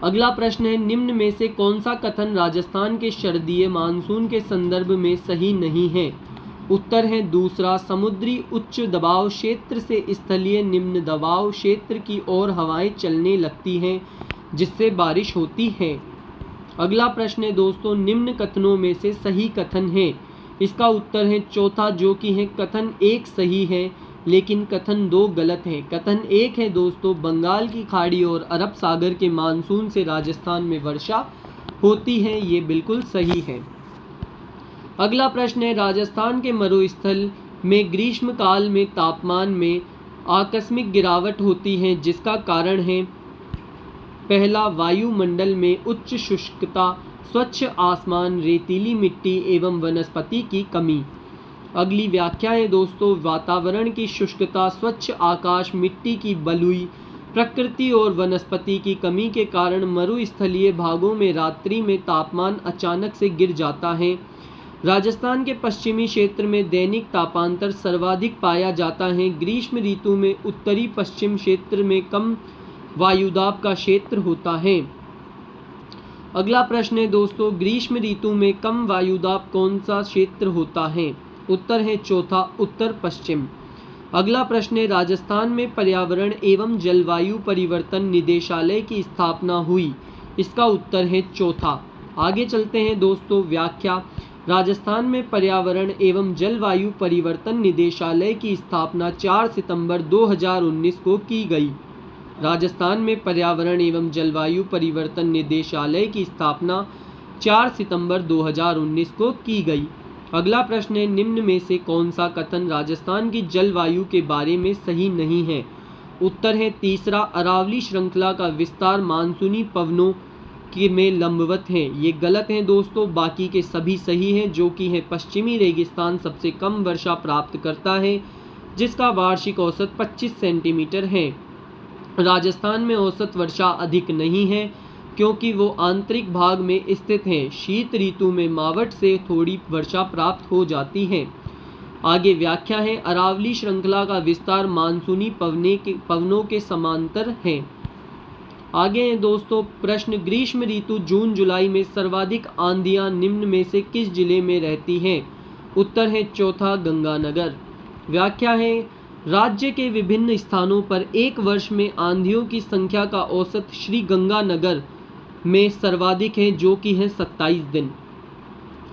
अगला प्रश्न है, निम्न में से कौन सा कथन राजस्थान के शरदीय मानसून के संदर्भ में सही नहीं है। उत्तर है दूसरा, समुद्री उच्च दबाव क्षेत्र से स्थलीय निम्न दबाव क्षेत्र की ओर हवाएं चलने लगती हैं, जिससे बारिश होती है। अगला प्रश्न है दोस्तों, निम्न कथनों में से सही कथन है। इसका उत्तर है चौथा, जो कि है कथन 1 सही है, लेकिन कथन 2 गलत है। कथन 1 है दोस्तों, बंगाल की खाड़ी और अरब सागर के मानसून से राजस्थान में वर्षा होती है। ये बिल्कुल सही है। अगला प्रश्न है, राजस्थान के मरुस्थल में ग्रीष्मकाल में तापमान में आकस्मिक गिरावट होती है, जिसका कारण है पहला, वायुमंडल में उच्च शुष्कता, स्वच्छ आसमान, रेतीली मिट्टी एवं वनस्पति की कमी। अगली व्याख्या है दोस्तों, वातावरण की शुष्कता, स्वच्छ आकाश, मिट्टी की बलुई प्रकृति और वनस्पति की कमी के कारण मरुस्थलीय भागों में रात्रि में तापमान अचानक से गिर जाता है। राजस्थान के पश्चिमी क्षेत्र में दैनिक तापांतर सर्वाधिक पाया जाता है। ग्रीष्म ऋतु में उत्तरी पश्चिम क्षेत्र में कम वायुदाब का क्षेत्र होता है। अगला प्रश्न है दोस्तों, ग्रीष्म ऋतु में कम वायुदाब कौन सा क्षेत्र होता है। उत्तर है चौथा, उत्तर पश्चिम। अगला प्रश्न है, राजस्थान में पर्यावरण एवं जलवायु परिवर्तन निदेशालय की स्थापना हुई। इसका उत्तर है चौथा। आगे चलते हैं दोस्तों, व्याख्या। राजस्थान में पर्यावरण एवं जलवायु परिवर्तन निदेशालय की स्थापना 4 सितंबर 2019 को की गई। राजस्थान में पर्यावरण एवं जलवायु परिवर्तन निदेशालय की स्थापना 4 सितंबर 2019 को की गई। अगला प्रश्न है, निम्न में से कौन सा कथन राजस्थान की जलवायु के बारे में सही नहीं है। उत्तर है तीसरा, अरावली श्रृंखला का विस्तार मानसूनी पवनों के में लंबवत हैं। ये गलत हैं दोस्तों, बाकी के सभी सही हैं, जो कि है पश्चिमी रेगिस्तान सबसे कम वर्षा प्राप्त करता है, जिसका वार्षिक औसत 25 सेंटीमीटर है। राजस्थान में औसत वर्षा अधिक नहीं है, क्योंकि वो आंतरिक भाग में स्थित हैं। शीत ऋतु में मावट से थोड़ी वर्षा प्राप्त हो जाती है। आगे व्याख्या है। अरावली श्रृंखला का विस्तार मानसूनी पवनों के समांतर है। आगे हैं दोस्तों प्रश्न, ग्रीष्म ऋतु जून जुलाई में सर्वाधिक आंधियां निम्न में से किस जिले में रहती हैं? उत्तर है चौथा, गंगानगर। व्याख्या है। राज्य के विभिन्न स्थानों पर एक वर्ष में आंधियों की संख्या का औसत श्री गंगानगर में सर्वाधिक है, जो कि है 27 दिन।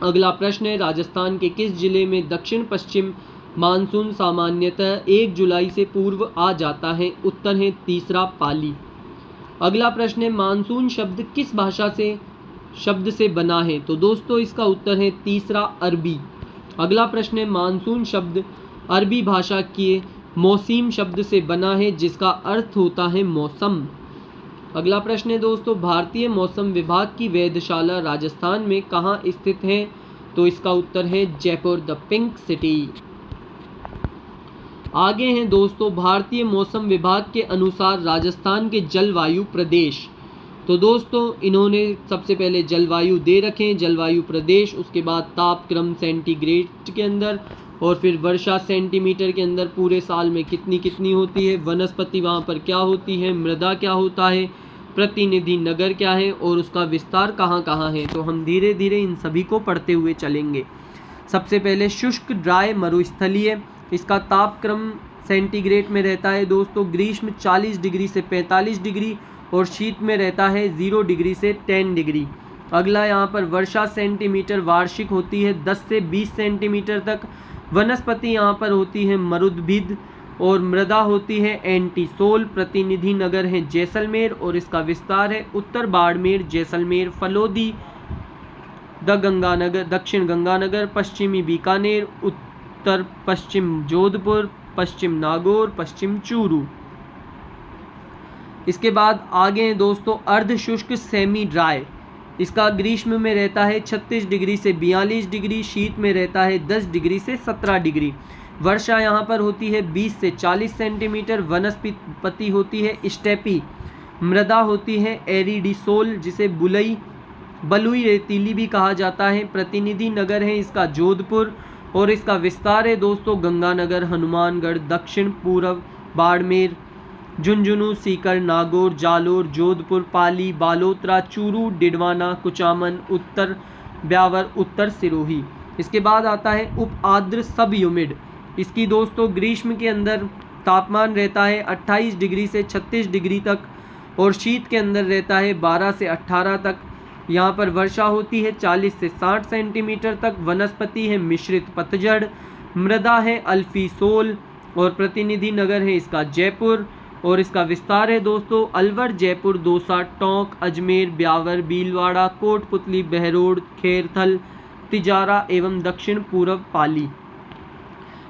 अगला प्रश्न है, राजस्थान के किस जिले में दक्षिण पश्चिम मानसून सामान्यतः 1 जुलाई से पूर्व आ जाता है? उत्तर है तीसरा, पाली। अगला प्रश्न है, मानसून शब्द किस भाषा से शब्द से बना है? तो दोस्तों इसका उत्तर है तीसरा, अरबी। अगला प्रश्न है, मानसून शब्द अरबी भाषा के मौसीम शब्द से बना है, जिसका अर्थ होता है मौसम। अगला प्रश्न है दोस्तों, भारतीय मौसम विभाग की वेधशाला राजस्थान में कहाँ स्थित है? तो इसका उत्तर है जयपुर, द पिंक सिटी। आगे हैं दोस्तों, भारतीय मौसम विभाग के अनुसार राजस्थान के जलवायु प्रदेश। तो दोस्तों इन्होंने सबसे पहले जलवायु दे रखे हैं, जलवायु प्रदेश, उसके बाद तापक्रम सेंटीग्रेड के अंदर, और फिर वर्षा सेंटीमीटर के अंदर पूरे साल में कितनी कितनी होती है, वनस्पति वहाँ पर क्या होती है, मृदा क्या होता है, प्रतिनिधि नगर क्या है, और उसका विस्तार कहाँ कहाँ है। तो हम धीरे धीरे इन सभी को पढ़ते हुए चलेंगे। सबसे पहले शुष्क ड्राई मरुस्थलीय, इसका तापक्रम सेंटीग्रेड में रहता है दोस्तों। ग्रीष्म 40 डिग्री से 45 डिग्री और शीत में रहता है 0 डिग्री से 10 डिग्री। अगला यहाँ पर वर्षा सेंटीमीटर वार्षिक होती है 10 से 20 सेंटीमीटर तक। वनस्पति यहाँ पर होती है मरुद्भिद और मृदा होती है एंटीसोल। प्रतिनिधि नगर है जैसलमेर और इसका विस्तार है उत्तर बाड़मेर, जैसलमेर, फलोदी, दक्षिण गंगानगर, पश्चिमी बीकानेर, उत्तर पश्चिम जोधपुर, पश्चिम नागौर, पश्चिम चूरू। इसके बाद आगे हैं दोस्तों अर्ध शुष्क सेमी ड्राई, इसका ग्रीष्म में रहता है 36 डिग्री से 42 डिग्री, शीत में रहता है 10 डिग्री से 17 डिग्री। वर्षा यहाँ पर होती है 20 से 40 सेंटीमीटर। वनस्पति होती है स्टेपी, मृदा होती है एरिडिसोल, जिसे बलुई रेतीली भी कहा जाता है। प्रतिनिधि नगर है इसका जोधपुर और इसका विस्तार है दोस्तों गंगानगर, हनुमानगढ़, दक्षिण पूर्व बाड़मेर, झुंझुनू, सीकर, नागौर, जालोर, जोधपुर, पाली, बालोतरा, चूरू, डिडवाना, कुचामन, उत्तर ब्यावर, उत्तर सिरोही। इसके बाद आता है उप आर्द्र सब ह्यूमिड, इसकी दोस्तों ग्रीष्म के अंदर तापमान रहता है 28 डिग्री से 36 डिग्री तक और शीत के अंदर रहता है 12 से 18 तक। यहाँ पर वर्षा होती है 40 से 60 सेंटीमीटर तक। वनस्पति है मिश्रित पतझड़, मृदा है अल्फीसोल और प्रतिनिधि नगर है इसका जयपुर और इसका विस्तार है दोस्तों अलवर, जयपुर, दौसा, टोंक, अजमेर, ब्यावर, भीलवाड़ा, कोटपुतली, बहरोड, खेरथल, तिजारा एवं दक्षिण पूर्व पाली।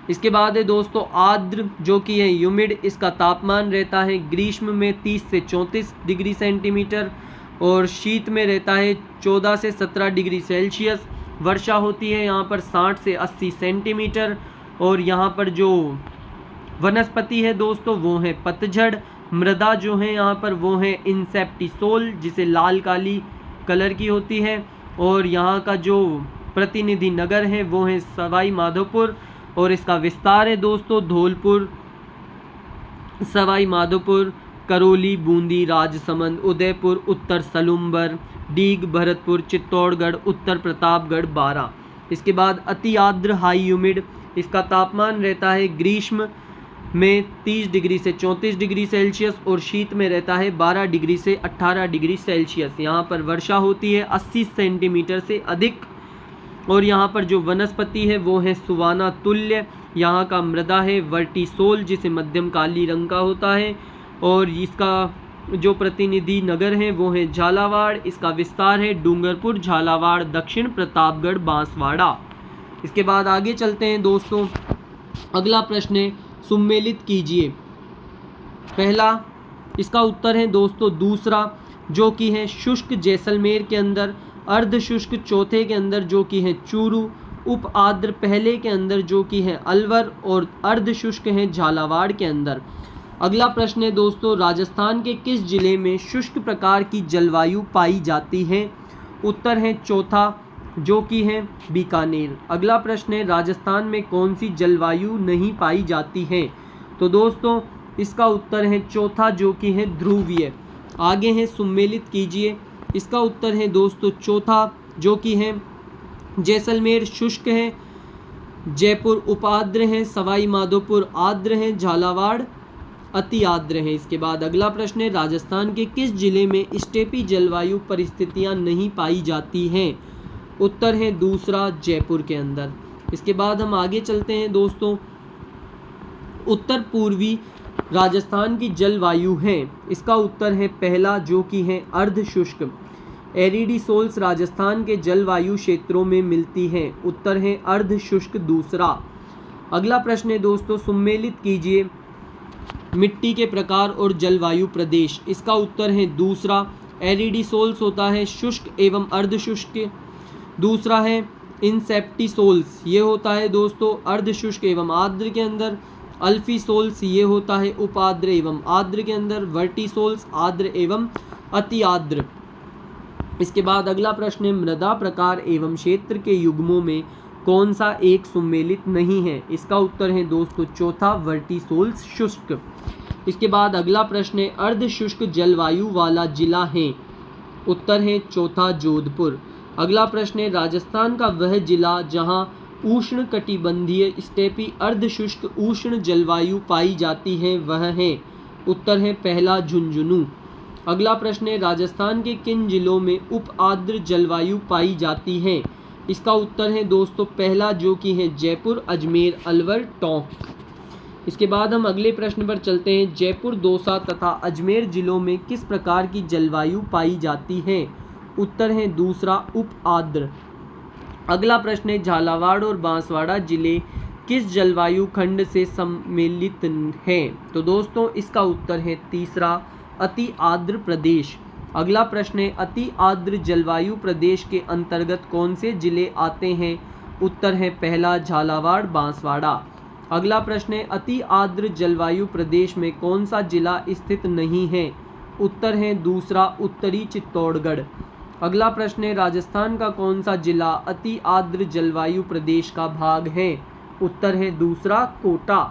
इसके बाद है दोस्तों आर्द्र जो कि है ह्यूमिड, इसका तापमान रहता है ग्रीष्म में 30 से 34 डिग्री सेंटीमीटर और शीत में रहता है 14 से 17 डिग्री सेल्सियस। वर्षा होती है यहाँ पर 60 से 80 सेंटीमीटर और यहाँ पर जो वनस्पति है दोस्तों वो है पतझड़। मृदा जो है यहाँ पर वो है इंसेप्टिसोल, जिसे लाल काली कलर की होती है और यहाँ का जो प्रतिनिधि नगर है वो है सवाई माधोपुर और इसका विस्तार है दोस्तों धौलपुर, सवाई माधोपुर, करौली, बूंदी, राजसमंद, उदयपुर, उत्तर सलुम्बर, डीग, भरतपुर, चित्तौड़गढ़, उत्तर प्रतापगढ़, बारा। इसके बाद अति आर्द्र हाई ह्यूमिड, इसका तापमान रहता है ग्रीष्म में 30 डिग्री से 34 डिग्री सेल्सियस और शीत में रहता है 12 डिग्री से 18 डिग्री सेल्सियस। यहाँ पर वर्षा होती है 80 सेंटीमीटर से अधिक और यहाँ पर जो वनस्पति है वो है सुवाना तुल्य। यहाँ का मृदा है वर्टिसोल, जिसे मध्यम काली रंग का होता है और इसका जो प्रतिनिधि नगर है वो है झालावाड़। इसका विस्तार है डूंगरपुर, झालावाड़, दक्षिण प्रतापगढ़, बांसवाड़ा। इसके बाद आगे चलते हैं दोस्तों। अगला प्रश्न है सुमेलित कीजिए। पहला, इसका उत्तर है दोस्तों दूसरा, जो कि है शुष्क जैसलमेर के अंदर, अर्ध शुष्क चौथे के अंदर जो कि है चूरू, उप आर्द्र पहले के अंदर जो कि है अलवर और अर्ध शुष्क है झालावाड़ के अंदर। अगला प्रश्न है दोस्तों, राजस्थान के किस जिले में शुष्क प्रकार की जलवायु पाई जाती है? उत्तर है चौथा जो कि है बीकानेर। अगला प्रश्न है, राजस्थान में कौन सी जलवायु नहीं पाई जाती है? तो दोस्तों इसका उत्तर है चौथा जो कि है ध्रुवीय। आगे है सम्मिलित कीजिए। इसका उत्तर है दोस्तों चौथा जो कि है जैसलमेर शुष्क है, जयपुर उपाद्र है, सवाई माधोपुर आर्द्र है, झालावाड़ अति आर्द्र है। इसके बाद अगला प्रश्न है, राजस्थान के किस जिले में स्टेपी जलवायु परिस्थितियां नहीं पाई जाती हैं? उत्तर है दूसरा जयपुर के अंदर। इसके बाद हम आगे चलते हैं दोस्तों, उत्तर पूर्वी राजस्थान की जलवायु है। इसका उत्तर है पहला जो कि है अर्ध शुष्क। एरिडी सोल्स राजस्थान के जलवायु क्षेत्रों में मिलती है। उत्तर है अर्ध शुष्क दूसरा। अगला प्रश्न है दोस्तों, सम्मिलित कीजिए मिट्टी के प्रकार और जलवायु प्रदेश। इसका उत्तर है दूसरा। एरिडी सोल्स होता है शुष्क एवं अर्ध शुष्क। दूसरा है इंसेप्टिसोल्स, ये होता है दोस्तों अर्ध शुष्क एवं आर्द्र के अंदर। अल्फीसोल्स ये होता है उपाद्र एवं आर्द्र के अंदर। वर्टिसोल्स आर्द्र एवं अति आर्द्र। इसके बाद अगला प्रश्न है, मृदा प्रकार एवं क्षेत्र के युग्मों में कौन सा एक सम्मिलित नहीं है? इसका उत्तर है दोस्तों चौथा वर्टिसोल्स शुष्क। इसके बाद अगला प्रश्न है, अर्ध शुष्क जलवायु वाला जिला है? उत्तर है चौथा जोधपुर। अगला प्रश्न है, राजस्थान का वह जिला जहां उष्ण कटिबंधीय स्टेपी अर्ध शुष्क उष्ण जलवायु पाई जाती है वह है? उत्तर है पहला झुंझुनू। अगला प्रश्न है, राजस्थान के किन जिलों में उप आर्द्र जलवायु पाई जाती है? इसका उत्तर है दोस्तों पहला जो कि है जयपुर, अजमेर, अलवर, टोंक। इसके बाद हम अगले प्रश्न पर चलते हैं, जयपुर, दौसा तथा अजमेर जिलों में किस प्रकार की जलवायु पाई जाती है? उत्तर है दूसरा उप आर्द्र। अगला प्रश्न है, झालावाड़ और बांसवाड़ा जिले किस जलवायु खंड से सम्मिलित हैं? तो दोस्तों इसका उत्तर है तीसरा अति आर्द्र प्रदेश। अगला प्रश्न है, अति आर्द्र जलवायु प्रदेश के अंतर्गत कौन से जिले आते हैं? उत्तर है पहला झालावाड़, बांसवाड़ा। अगला प्रश्न है, अति आर्द्र जलवायु प्रदेश में कौन सा जिला स्थित नहीं है? उत्तर है दूसरा उत्तरी चित्तौड़गढ़। अगला प्रश्न है, राजस्थान का कौन सा जिला अति आर्द्र जलवायु प्रदेश का भाग है? उत्तर है दूसरा कोटा।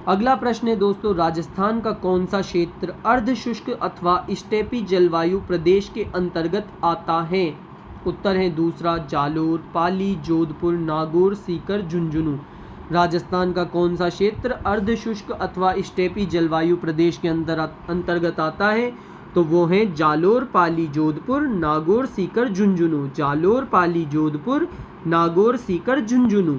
अगला प्रश्न है दोस्तों, राजस्थान का कौन सा क्षेत्र अर्ध शुष्क अथवा स्टेपी जलवायु प्रदेश के अंतर्गत आता है? उत्तर है दूसरा जालोर, पाली, जोधपुर, नागौर, सीकर, झुंझुनू। राजस्थान का कौन सा क्षेत्र अर्ध शुष्क अथवा स्टेपी जलवायु प्रदेश के अंतर्गत आता है? तो वो है जालोर, पाली, जोधपुर, नागौर, सीकर, झुंझुनू। जालोर, पाली, जोधपुर, नागौर, सीकर, झुंझुनू।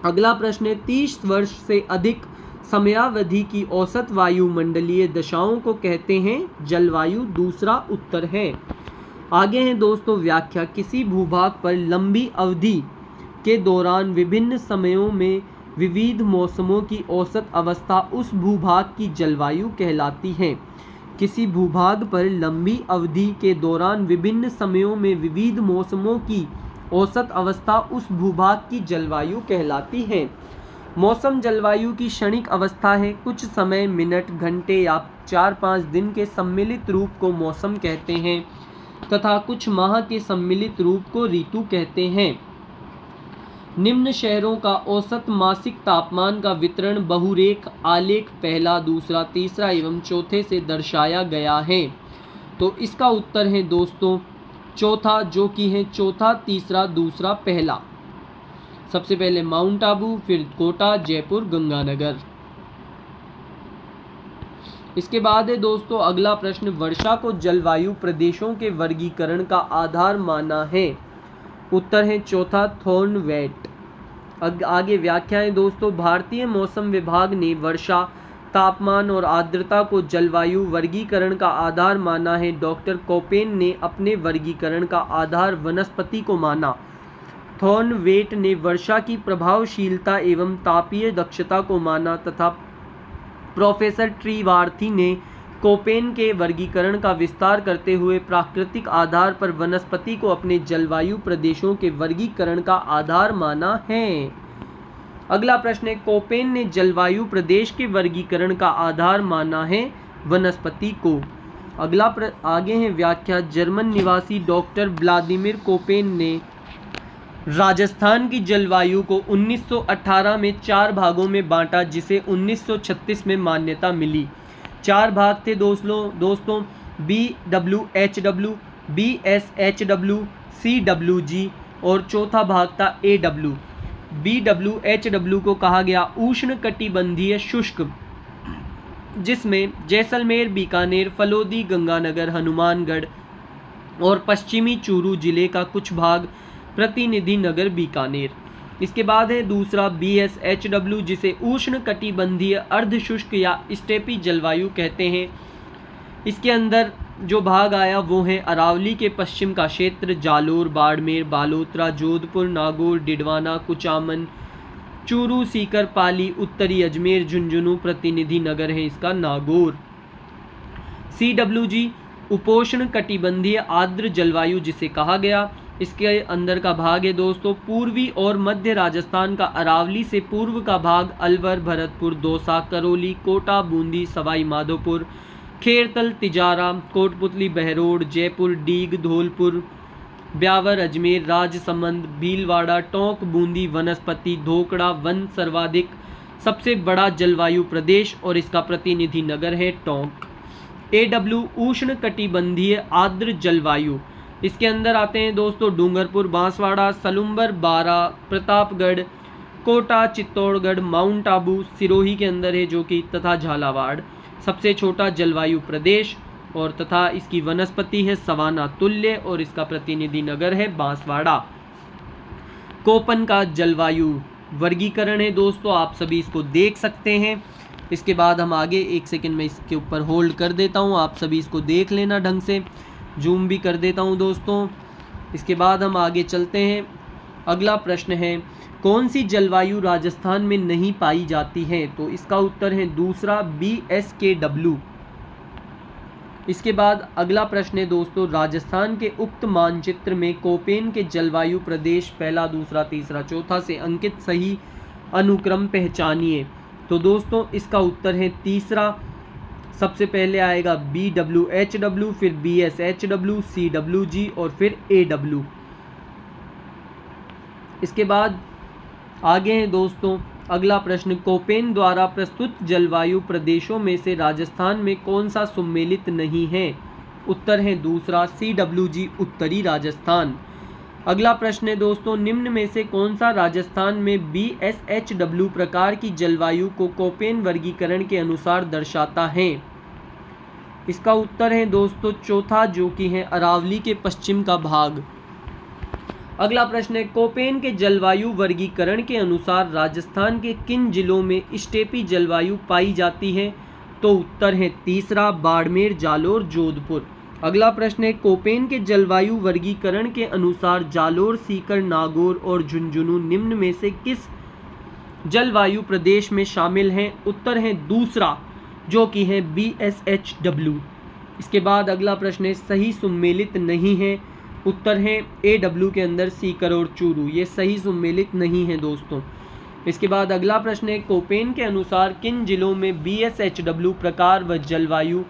अगला प्रश्न है, 30 वर्ष से अधिक समयावधि की औसत वायुमंडलीय दशाओं को कहते हैं जलवायु। दूसरा उत्तर है। आगे हैं दोस्तों व्याख्या, किसी भूभाग पर लंबी अवधि के दौरान विभिन्न समयों में विविध मौसमों की औसत अवस्था उस भूभाग की जलवायु कहलाती है। किसी भूभाग पर लंबी अवधि के दौरान विभिन्न समयों में विविध मौसमों की औसत अवस्था उस भूभाग की जलवायु कहलाती है। मौसम जलवायु की क्षणिक अवस्था है। कुछ समय, मिनट, घंटे या 4-5 दिन के सम्मिलित रूप को मौसम कहते हैं तथा कुछ माह के सम्मिलित रूप को ऋतु कहते हैं। निम्न शहरों का औसत मासिक तापमान का वितरण बहुरेख आलेख पहला, दूसरा, तीसरा एवं चौथे से दर्शाया गया है। तो इसका उत्तर है दोस्तों चौथा जो कि है चौथा, तीसरा, दूसरा, पहला। सबसे पहले माउंट आबू, फिर कोटा, जयपुर, गंगानगर। इसके बाद है दोस्तों अगला प्रश्न, वर्षा को जलवायु प्रदेशों के वर्गीकरण का आधार माना है। उत्तर है चौथा, थॉर्नवेट। आगे व्याख्या है दोस्तों, भारतीय मौसम विभाग ने वर्षा, तापमान और आर्द्रता को जलवायु वर्गीकरण का आधार माना है। डॉक्टर कोपेन ने अपने वर्गीकरण का आधार वनस्पति को माना। थॉर्नवेट ने वर्षा की प्रभावशीलता एवं तापीय दक्षता को माना तथा प्रोफेसर ट्रीवार्थी ने कोपेन के वर्गीकरण का विस्तार करते हुए प्राकृतिक आधार पर वनस्पति को अपने जलवायु प्रदेशों के वर्गीकरण का आधार माना है। अगला प्रश्न है, कोपेन ने जलवायु प्रदेश के वर्गीकरण का आधार माना है वनस्पति को। अगला आगे है व्याख्या। जर्मन निवासी डॉक्टर व्लादिमीर कोपेन ने राजस्थान की जलवायु को 1918 में 4 भागों में बांटा, जिसे 1936 में मान्यता मिली। 4 भाग थे दोस्तों BWHW, BSHW, CWG और चौथा भाग था AW। BWHW को कहा गया उष्णकटिबंधीय शुष्क, जिसमें जैसलमेर, बीकानेर, फलोदी, गंगानगर, हनुमानगढ़ और पश्चिमी चूरू जिले का कुछ भाग, प्रतिनिधि नगर बीकानेर। इसके बाद है दूसरा BSHW, जिसे उष्णकटिबंधीय अर्धशुष्क या स्टेपी जलवायु कहते हैं। इसके अंदर जो भाग आया वो है अरावली के पश्चिम का क्षेत्र, जालोर, बाड़मेर, बालोतरा, जोधपुर, नागौर, डिडवाना, कुचामन, चूरू, सीकर, पाली, उत्तरी अजमेर, झुंझुनू, प्रतिनिधि नगर है इसका नागौर। CWG उपोष्ण कटिबंधीय आर्द्र जलवायु जिसे कहा गया। इसके अंदर का भाग है दोस्तों पूर्वी और मध्य राजस्थान का अरावली से पूर्व का भाग, अलवर, भरतपुर, दौसा, करौली, कोटा, बूंदी, सवाई माधोपुर, खेरतल, तिजारा, कोटपुतली, बहरोड, जयपुर, डीग, धौलपुर, ब्यावर, अजमेर, राजसमंद, भीलवाड़ा, टोंक, बूंदी, वनस्पति, धोकड़ा, वन सर्वाधिक सबसे बड़ा जलवायु प्रदेश और इसका प्रतिनिधि नगर है टोंक। AW उष्णकटिबंधीय आर्द्र जलवायु, इसके अंदर आते हैं दोस्तों डूंगरपुर, बांसवाड़ा, सलुम्बर, बारा, प्रतापगढ़, कोटा, चित्तौड़गढ़, माउंट आबू, सिरोही के अंदर है जो कि तथा झालावाड़। सबसे छोटा जलवायु प्रदेश और तथा इसकी वनस्पति है सवाना तुल्य और इसका प्रतिनिधि नगर है बांसवाड़ा। कोपन का जलवायु वर्गीकरण है दोस्तों, आप सभी इसको देख सकते हैं। इसके बाद हम आगे 1 सेकंड में इसके ऊपर होल्ड कर देता हूं, आप सभी इसको देख लेना ढंग से, जूम भी कर देता हूं दोस्तों। इसके बाद हम आगे चलते हैं। अगला प्रश्न है, कौन सी जलवायु राजस्थान में नहीं पाई जाती है? तो इसका उत्तर है दूसरा BSKW। इसके बाद अगला प्रश्न है दोस्तों, राजस्थान के उक्त मानचित्र में कोपेन के जलवायु प्रदेश पहला, दूसरा, तीसरा, चौथा से अंकित सही अनुक्रम पहचानिए। तो दोस्तों इसका उत्तर है तीसरा। सबसे पहले आएगा BWHW, फिर BSHW, CWG और फिर AW। इसके बाद आगे हैं दोस्तों अगला प्रश्न, कोपेन द्वारा प्रस्तुत जलवायु प्रदेशों में से राजस्थान में कौन सा सम्मिलित नहीं है? उत्तर है दूसरा CWG उत्तरी राजस्थान। अगला प्रश्न है दोस्तों, निम्न में से कौन सा राजस्थान में BSHW प्रकार की जलवायु को कोपेन वर्गीकरण के अनुसार दर्शाता है? इसका उत्तर है दोस्तों चौथा, जो कि है अरावली के पश्चिम का भाग। अगला प्रश्न है, कोपेन के जलवायु वर्गीकरण के अनुसार राजस्थान के किन जिलों में स्टेपी जलवायु पाई जाती है? तो उत्तर है तीसरा बाड़मेर, जालोर, जोधपुर। अगला प्रश्न है, कोपेन के जलवायु वर्गीकरण के अनुसार जालोर, सीकर, नागौर और झुंझुनू निम्न में से किस जलवायु प्रदेश में शामिल हैं? उत्तर है दूसरा, जो कि है BSHW। इसके बाद अगला प्रश्न है, सही सम्मिलित नहीं है। उत्तर है AW के अंदर सीकर और चूरू, ये सही सम्मिलित नहीं है दोस्तों। इसके बाद अगला प्रश्न है, कोपेन के अनुसार किन जिलों में BSHW प्रकार व जलवायु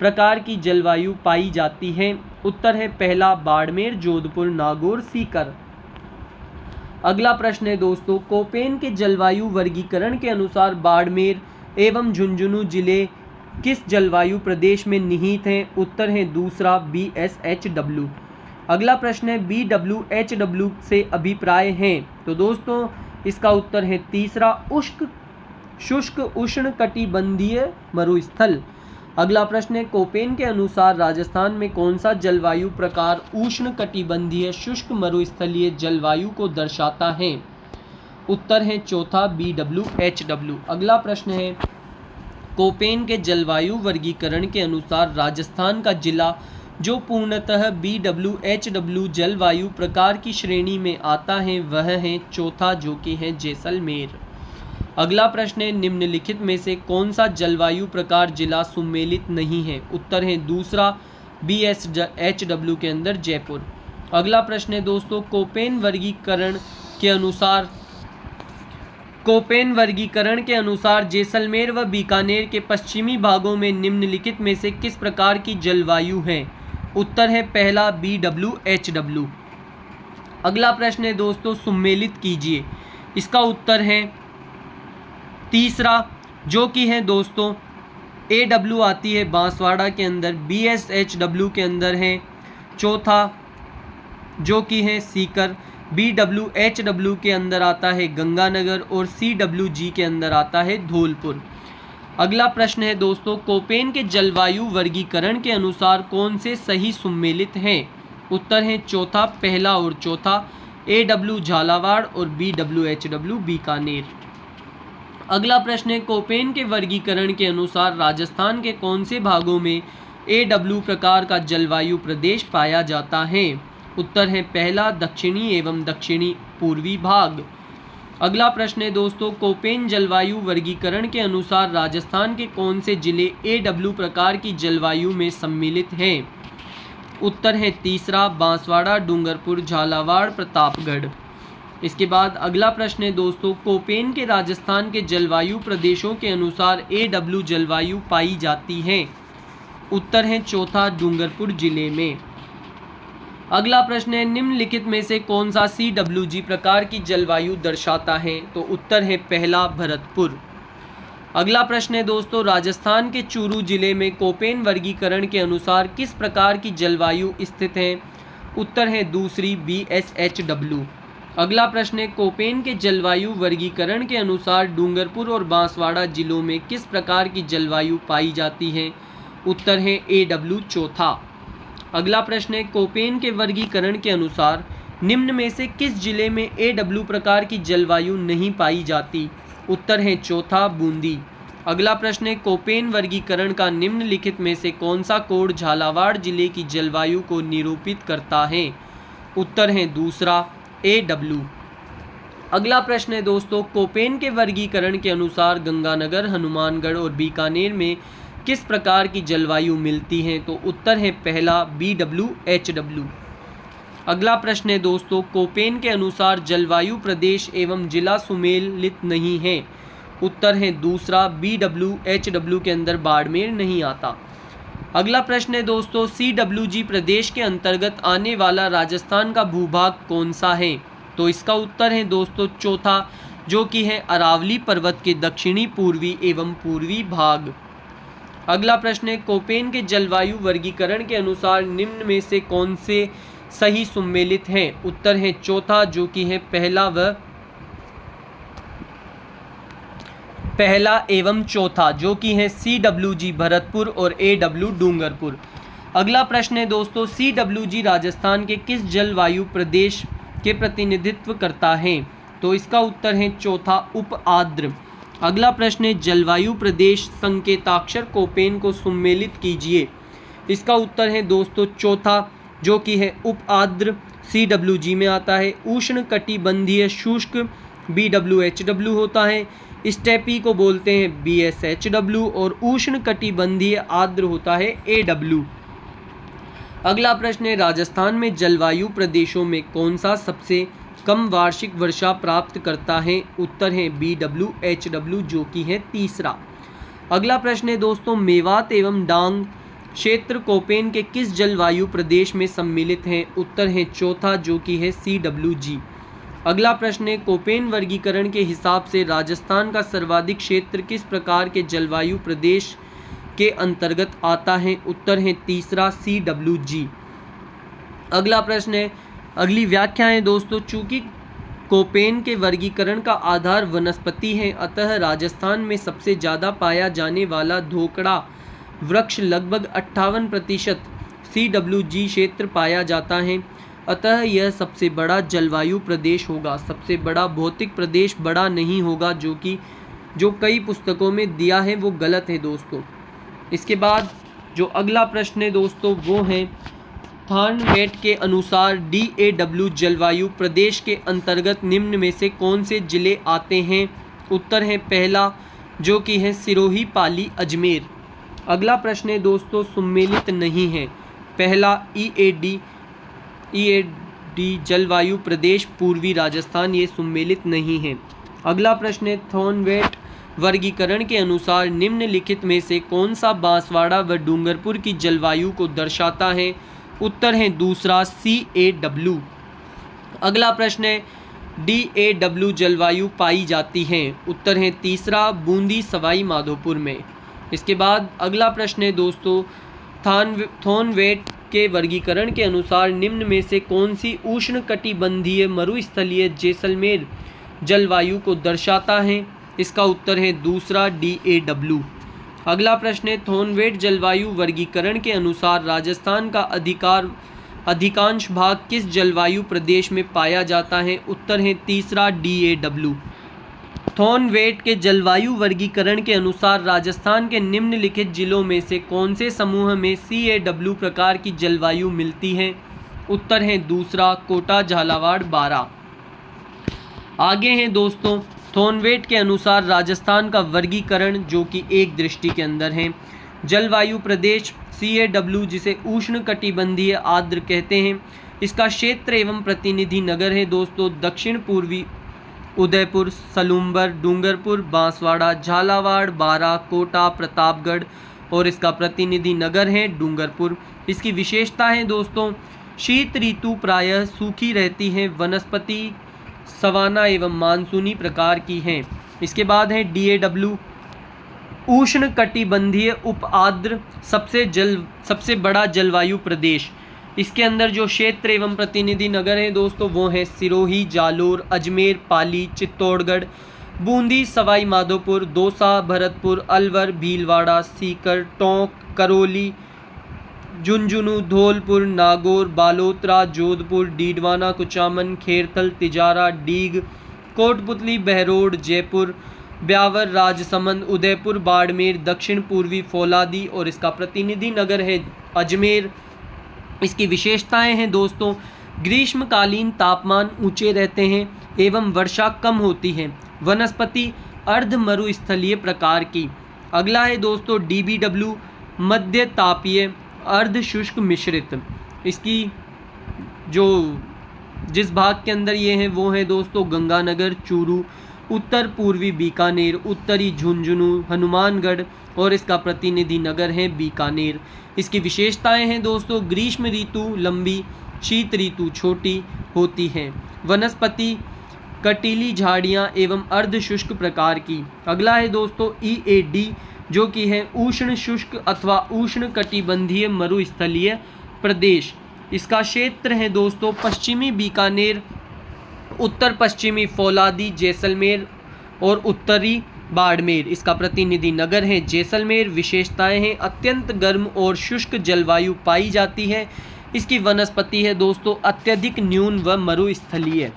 प्रकार की जलवायु पाई जाती है? उत्तर है पहला बाड़मेर, जोधपुर, नागौर, सीकर। अगला प्रश्न है दोस्तों, कोपेन के जलवायु वर्गीकरण के अनुसार बाड़मेर एवं झुंझुनू जिले किस जलवायु प्रदेश में निहित हैं? उत्तर है दूसरा BSHW। अगला प्रश्न है, BWHW से अभिप्राय हैं? तो दोस्तों इसका उत्तर है तीसरा शुष्क उष्ण कटिबंधीय मरुस्थल। अगला प्रश्न है, कोपेन के अनुसार राजस्थान में कौन सा जलवायु प्रकार उष्ण कटिबंधीय शुष्क मरुस्थलीय जलवायु को दर्शाता है? उत्तर है चौथा BWHW। अगला प्रश्न है, कोपेन के जलवायु वर्गीकरण के अनुसार राजस्थान का जिला जो पूर्णतः BWHW जलवायु प्रकार की श्रेणी में आता है वह है चौथा, जो कि है जैसलमेर। अगला प्रश्न है, निम्नलिखित में से कौन सा जलवायु प्रकार जिला सुमेलित नहीं है? उत्तर है दूसरा BSHW के अंदर जयपुर। अगला प्रश्न है दोस्तों, कोपेन वर्गीकरण के अनुसार जैसलमेर व बीकानेर के पश्चिमी भागों में निम्नलिखित में से किस प्रकार की जलवायु है? उत्तर है पहला BWHW। अगला प्रश्न है दोस्तों, सुमेलित कीजिए। इसका उत्तर है तीसरा, जो कि है दोस्तों AW आती है बांसवाड़ा के अंदर, BSHW के अंदर है चौथा जो कि है सीकर, BWHW के अंदर आता है गंगानगर और CWG के अंदर आता है धौलपुर। अगला प्रश्न है दोस्तों, कोपेन के जलवायु वर्गीकरण के अनुसार कौन से सही सुमेलित हैं? उत्तर है चौथा पहला और चौथा, AW झालावाड़ और BWHW बीकानेर। अगला प्रश्न है, कोपेन के वर्गीकरण के अनुसार राजस्थान के कौन से भागों में AW प्रकार का जलवायु प्रदेश पाया जाता है? उत्तर है पहला दक्षिणी एवं दक्षिणी पूर्वी भाग। अगला प्रश्न है दोस्तों, कोपेन जलवायु वर्गीकरण के अनुसार राजस्थान के कौन से जिले AW प्रकार की जलवायु में सम्मिलित हैं? उत्तर है तीसरा बांसवाड़ा, डूंगरपुर, झालावाड़, प्रतापगढ़। इसके बाद अगला प्रश्न है दोस्तों, कोपेन के राजस्थान के जलवायु प्रदेशों के अनुसार AW जलवायु पाई जाती है? उत्तर है चौथा डूंगरपुर जिले में। अगला प्रश्न है, निम्नलिखित में से कौन सा CWG प्रकार की जलवायु दर्शाता है? तो उत्तर है पहला भरतपुर। अगला प्रश्न है दोस्तों, राजस्थान के चूरू जिले में कोपेन वर्गीकरण के अनुसार किस प्रकार की जलवायु स्थित है? उत्तर है दूसरी BSHW। अगला प्रश्न है, कोपेन के जलवायु वर्गीकरण के अनुसार डूंगरपुर और बांसवाड़ा जिलों में किस प्रकार की जलवायु पाई जाती है? उत्तर है AW चौथा। अगला प्रश्न है, कोपेन के वर्गीकरण के अनुसार निम्न में से किस जिले में AW प्रकार की जलवायु नहीं पाई जाती? उत्तर है चौथा बूंदी। अगला प्रश्न है, कोपेन वर्गीकरण का निम्नलिखित में से कौन सा कोड झालावाड़ जिले की जलवायु को निरूपित करता है? उत्तर है दूसरा AW। अगला प्रश्न है दोस्तों, कोपेन के वर्गीकरण के अनुसार गंगानगर, हनुमानगढ़ और बीकानेर में किस प्रकार की जलवायु मिलती है? तो उत्तर है पहला BWHW। अगला प्रश्न है दोस्तों, कोपेन के अनुसार जलवायु प्रदेश एवं जिला सुमेलित नहीं है? उत्तर है दूसरा BWHW के अंदर बाड़मेर नहीं आता। अगला प्रश्न है दोस्तों, CWG प्रदेश के अंतर्गत आने वाला राजस्थान का भूभाग कौन सा है? तो इसका उत्तर है दोस्तों चौथा, जो कि है अरावली पर्वत के दक्षिणी पूर्वी एवं पूर्वी भाग। अगला प्रश्न है, कोपेन के जलवायु वर्गीकरण के अनुसार निम्न में से कौन से सही सुमेलित हैं? उत्तर है चौथा, जो कि है पहला एवं चौथा, जो कि है CWG भरतपुर और AW डूंगरपुर। अगला प्रश्न है दोस्तों, CWG राजस्थान के किस जलवायु प्रदेश के प्रतिनिधित्व करता है? तो इसका उत्तर है चौथा उप आर्द्र। अगला प्रश्न है, जलवायु प्रदेश संकेताक्षर कोपेन को सुमेलित कीजिए। इसका उत्तर है दोस्तों चौथा, जो कि है उप आर्द्र, CWG में आता है। उष्ण कटिबंधीय शुष्क BWHW होता है। स्टेपी को बोलते हैं BSHW और उष्ण कटिबंधीय आर्द्र होता है AW। अगला प्रश्न है, राजस्थान में जलवायु प्रदेशों में कौन सा सबसे कम वार्षिक वर्षा प्राप्त करता है? उत्तर है BWHW, जो कि है तीसरा। अगला प्रश्न है दोस्तों, मेवात एवं डांग क्षेत्र कोपेन के किस जलवायु प्रदेश में सम्मिलित हैं? उत्तर है चौथा, जो कि है CWG। अगला प्रश्न है, कोपेन वर्गीकरण के हिसाब से राजस्थान का सर्वाधिक क्षेत्र किस प्रकार के जलवायु प्रदेश के अंतर्गत आता है? उत्तर है तीसरा CWG। अगला प्रश्न है, अगली व्याख्या है दोस्तों, चूंकि कोपेन के वर्गीकरण का आधार वनस्पति है, अतः राजस्थान में सबसे ज़्यादा पाया जाने वाला धोकड़ा वृक्ष लगभग 58% CWG क्षेत्र पाया जाता है, अतः यह सबसे बड़ा जलवायु प्रदेश होगा। सबसे बड़ा भौतिक प्रदेश बड़ा नहीं होगा, जो कई पुस्तकों में दिया है वो गलत है दोस्तों। इसके बाद जो अगला प्रश्न है दोस्तों, वो है थॉर्नवेट के अनुसार DAW जलवायु प्रदेश के अंतर्गत निम्न में से कौन से जिले आते हैं? उत्तर है पहला, जो कि है सिरोही, पाली, अजमेर। अगला प्रश्न है दोस्तों, सम्मिलित नहीं है। पहला ईएडी जलवायु प्रदेश पूर्वी राजस्थान, ये सम्मिलित नहीं है। अगला प्रश्न है, थॉर्नवेट वर्गीकरण के अनुसार निम्नलिखित में से कौन सा बांसवाड़ा व डूंगरपुर की जलवायु को दर्शाता है? उत्तर है दूसरा, CAW। अगला प्रश्न है, DAW जलवायु पाई जाती है। उत्तर है तीसरा, बूंदी, सवाई माधोपुर में। इसके बाद अगला प्रश्न है दोस्तों, थॉर्नवेट के वर्गीकरण के अनुसार निम्न में से कौन सी उष्णकटिबंधीय मरुस्थलीय जैसलमेर जलवायु को दर्शाता है? इसका उत्तर है दूसरा, DAW। अगला प्रश्न है, थॉर्नवेट जलवायु वर्गीकरण के अनुसार राजस्थान का अधिकांश भाग किस जलवायु प्रदेश में पाया जाता है? उत्तर है तीसरा, DAW। थॉर्नवेट के जलवायु वर्गीकरण के अनुसार राजस्थान के निम्नलिखित जिलों में से कौन से समूह में CAW प्रकार की जलवायु मिलती है? उत्तर है दूसरा, कोटा, झालावाड़, बारा। आगे हैं दोस्तों, थॉर्नवेट के अनुसार राजस्थान का वर्गीकरण जो कि एक दृष्टि के अंदर है। जलवायु प्रदेश CAW, जिसे उष्णकटिबंधीय आर्द्र कहते हैं, इसका क्षेत्र एवं प्रतिनिधि नगर है दोस्तों दक्षिण पूर्वी उदयपुर, सलूम्बर, डूंगरपुर, बांसवाड़ा, झालावाड़, बारा, कोटा, प्रतापगढ़, और इसका प्रतिनिधि नगर है डूंगरपुर। इसकी विशेषता है दोस्तों, शीत ऋतु प्रायः सूखी रहती है, वनस्पति सवाना एवं मानसूनी प्रकार की हैं। इसके बाद है DAW, उष्णकटिबंधीय उप आर्द्र सबसे बड़ा जलवायु प्रदेश। इसके अंदर जो क्षेत्र एवं प्रतिनिधि नगर है दोस्तों वो है सिरोही, जालोर, अजमेर, पाली, चित्तौड़गढ़, बूंदी, सवाई माधोपुर, दौसा, भरतपुर, अलवर, भीलवाड़ा, सीकर, टोंक, करौली, झुंझुनू, धौलपुर, नागौर, बालोतरा, जोधपुर, डीडवाना, कुचामन, खेरथल, तिजारा, डीग, कोटपुतली, बहरोड, जयपुर, ब्यावर, राजसमंद, उदयपुर, बाड़मेर, दक्षिण पूर्वी फौलादी, और इसका प्रतिनिधि नगर है अजमेर। इसकी विशेषताएं हैं दोस्तों, ग्रीष्मकालीन तापमान ऊंचे रहते हैं एवं वर्षा कम होती है, वनस्पति अर्ध मरुस्थलीय प्रकार की। अगला है दोस्तों DBW, मध्य तापीय अर्ध शुष्क मिश्रित। इसकी जिस भाग के अंदर ये है वो है दोस्तों गंगानगर, चूरू, उत्तर पूर्वी बीकानेर, उत्तरी झुंझुनू, हनुमानगढ़, और इसका प्रतिनिधि नगर है बीकानेर। इसकी विशेषताएं हैं दोस्तों, ग्रीष्म ऋतु लंबी, शीत ऋतु छोटी होती है, वनस्पति कटीली झाड़ियां एवं अर्ध शुष्क प्रकार की। अगला है दोस्तों EAD, जो कि है उष्ण शुष्क अथवा उष्ण कटिबंधीय मरुस्थलीय प्रदेश। इसका क्षेत्र है दोस्तों पश्चिमी बीकानेर, उत्तर पश्चिमी फौलादी, जैसलमेर, और उत्तरी बाड़मेर। इसका प्रतिनिधि नगर है जैसलमेर। विशेषताएं हैं, अत्यंत गर्म और शुष्क जलवायु पाई जाती है। इसकी वनस्पति है दोस्तों अत्यधिक न्यून व मरुस्थलीय।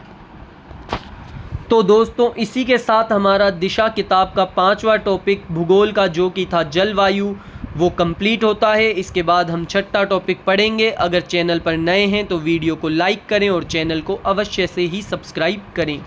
तो दोस्तों इसी के साथ हमारा दिशा किताब का 5वां टॉपिक भूगोल का जो कि था जलवायु वो कंप्लीट होता है। इसके बाद हम 6ठा टॉपिक पढ़ेंगे। अगर चैनल पर नए हैं तो वीडियो को लाइक करें और चैनल को अवश्य से ही सब्सक्राइब करें।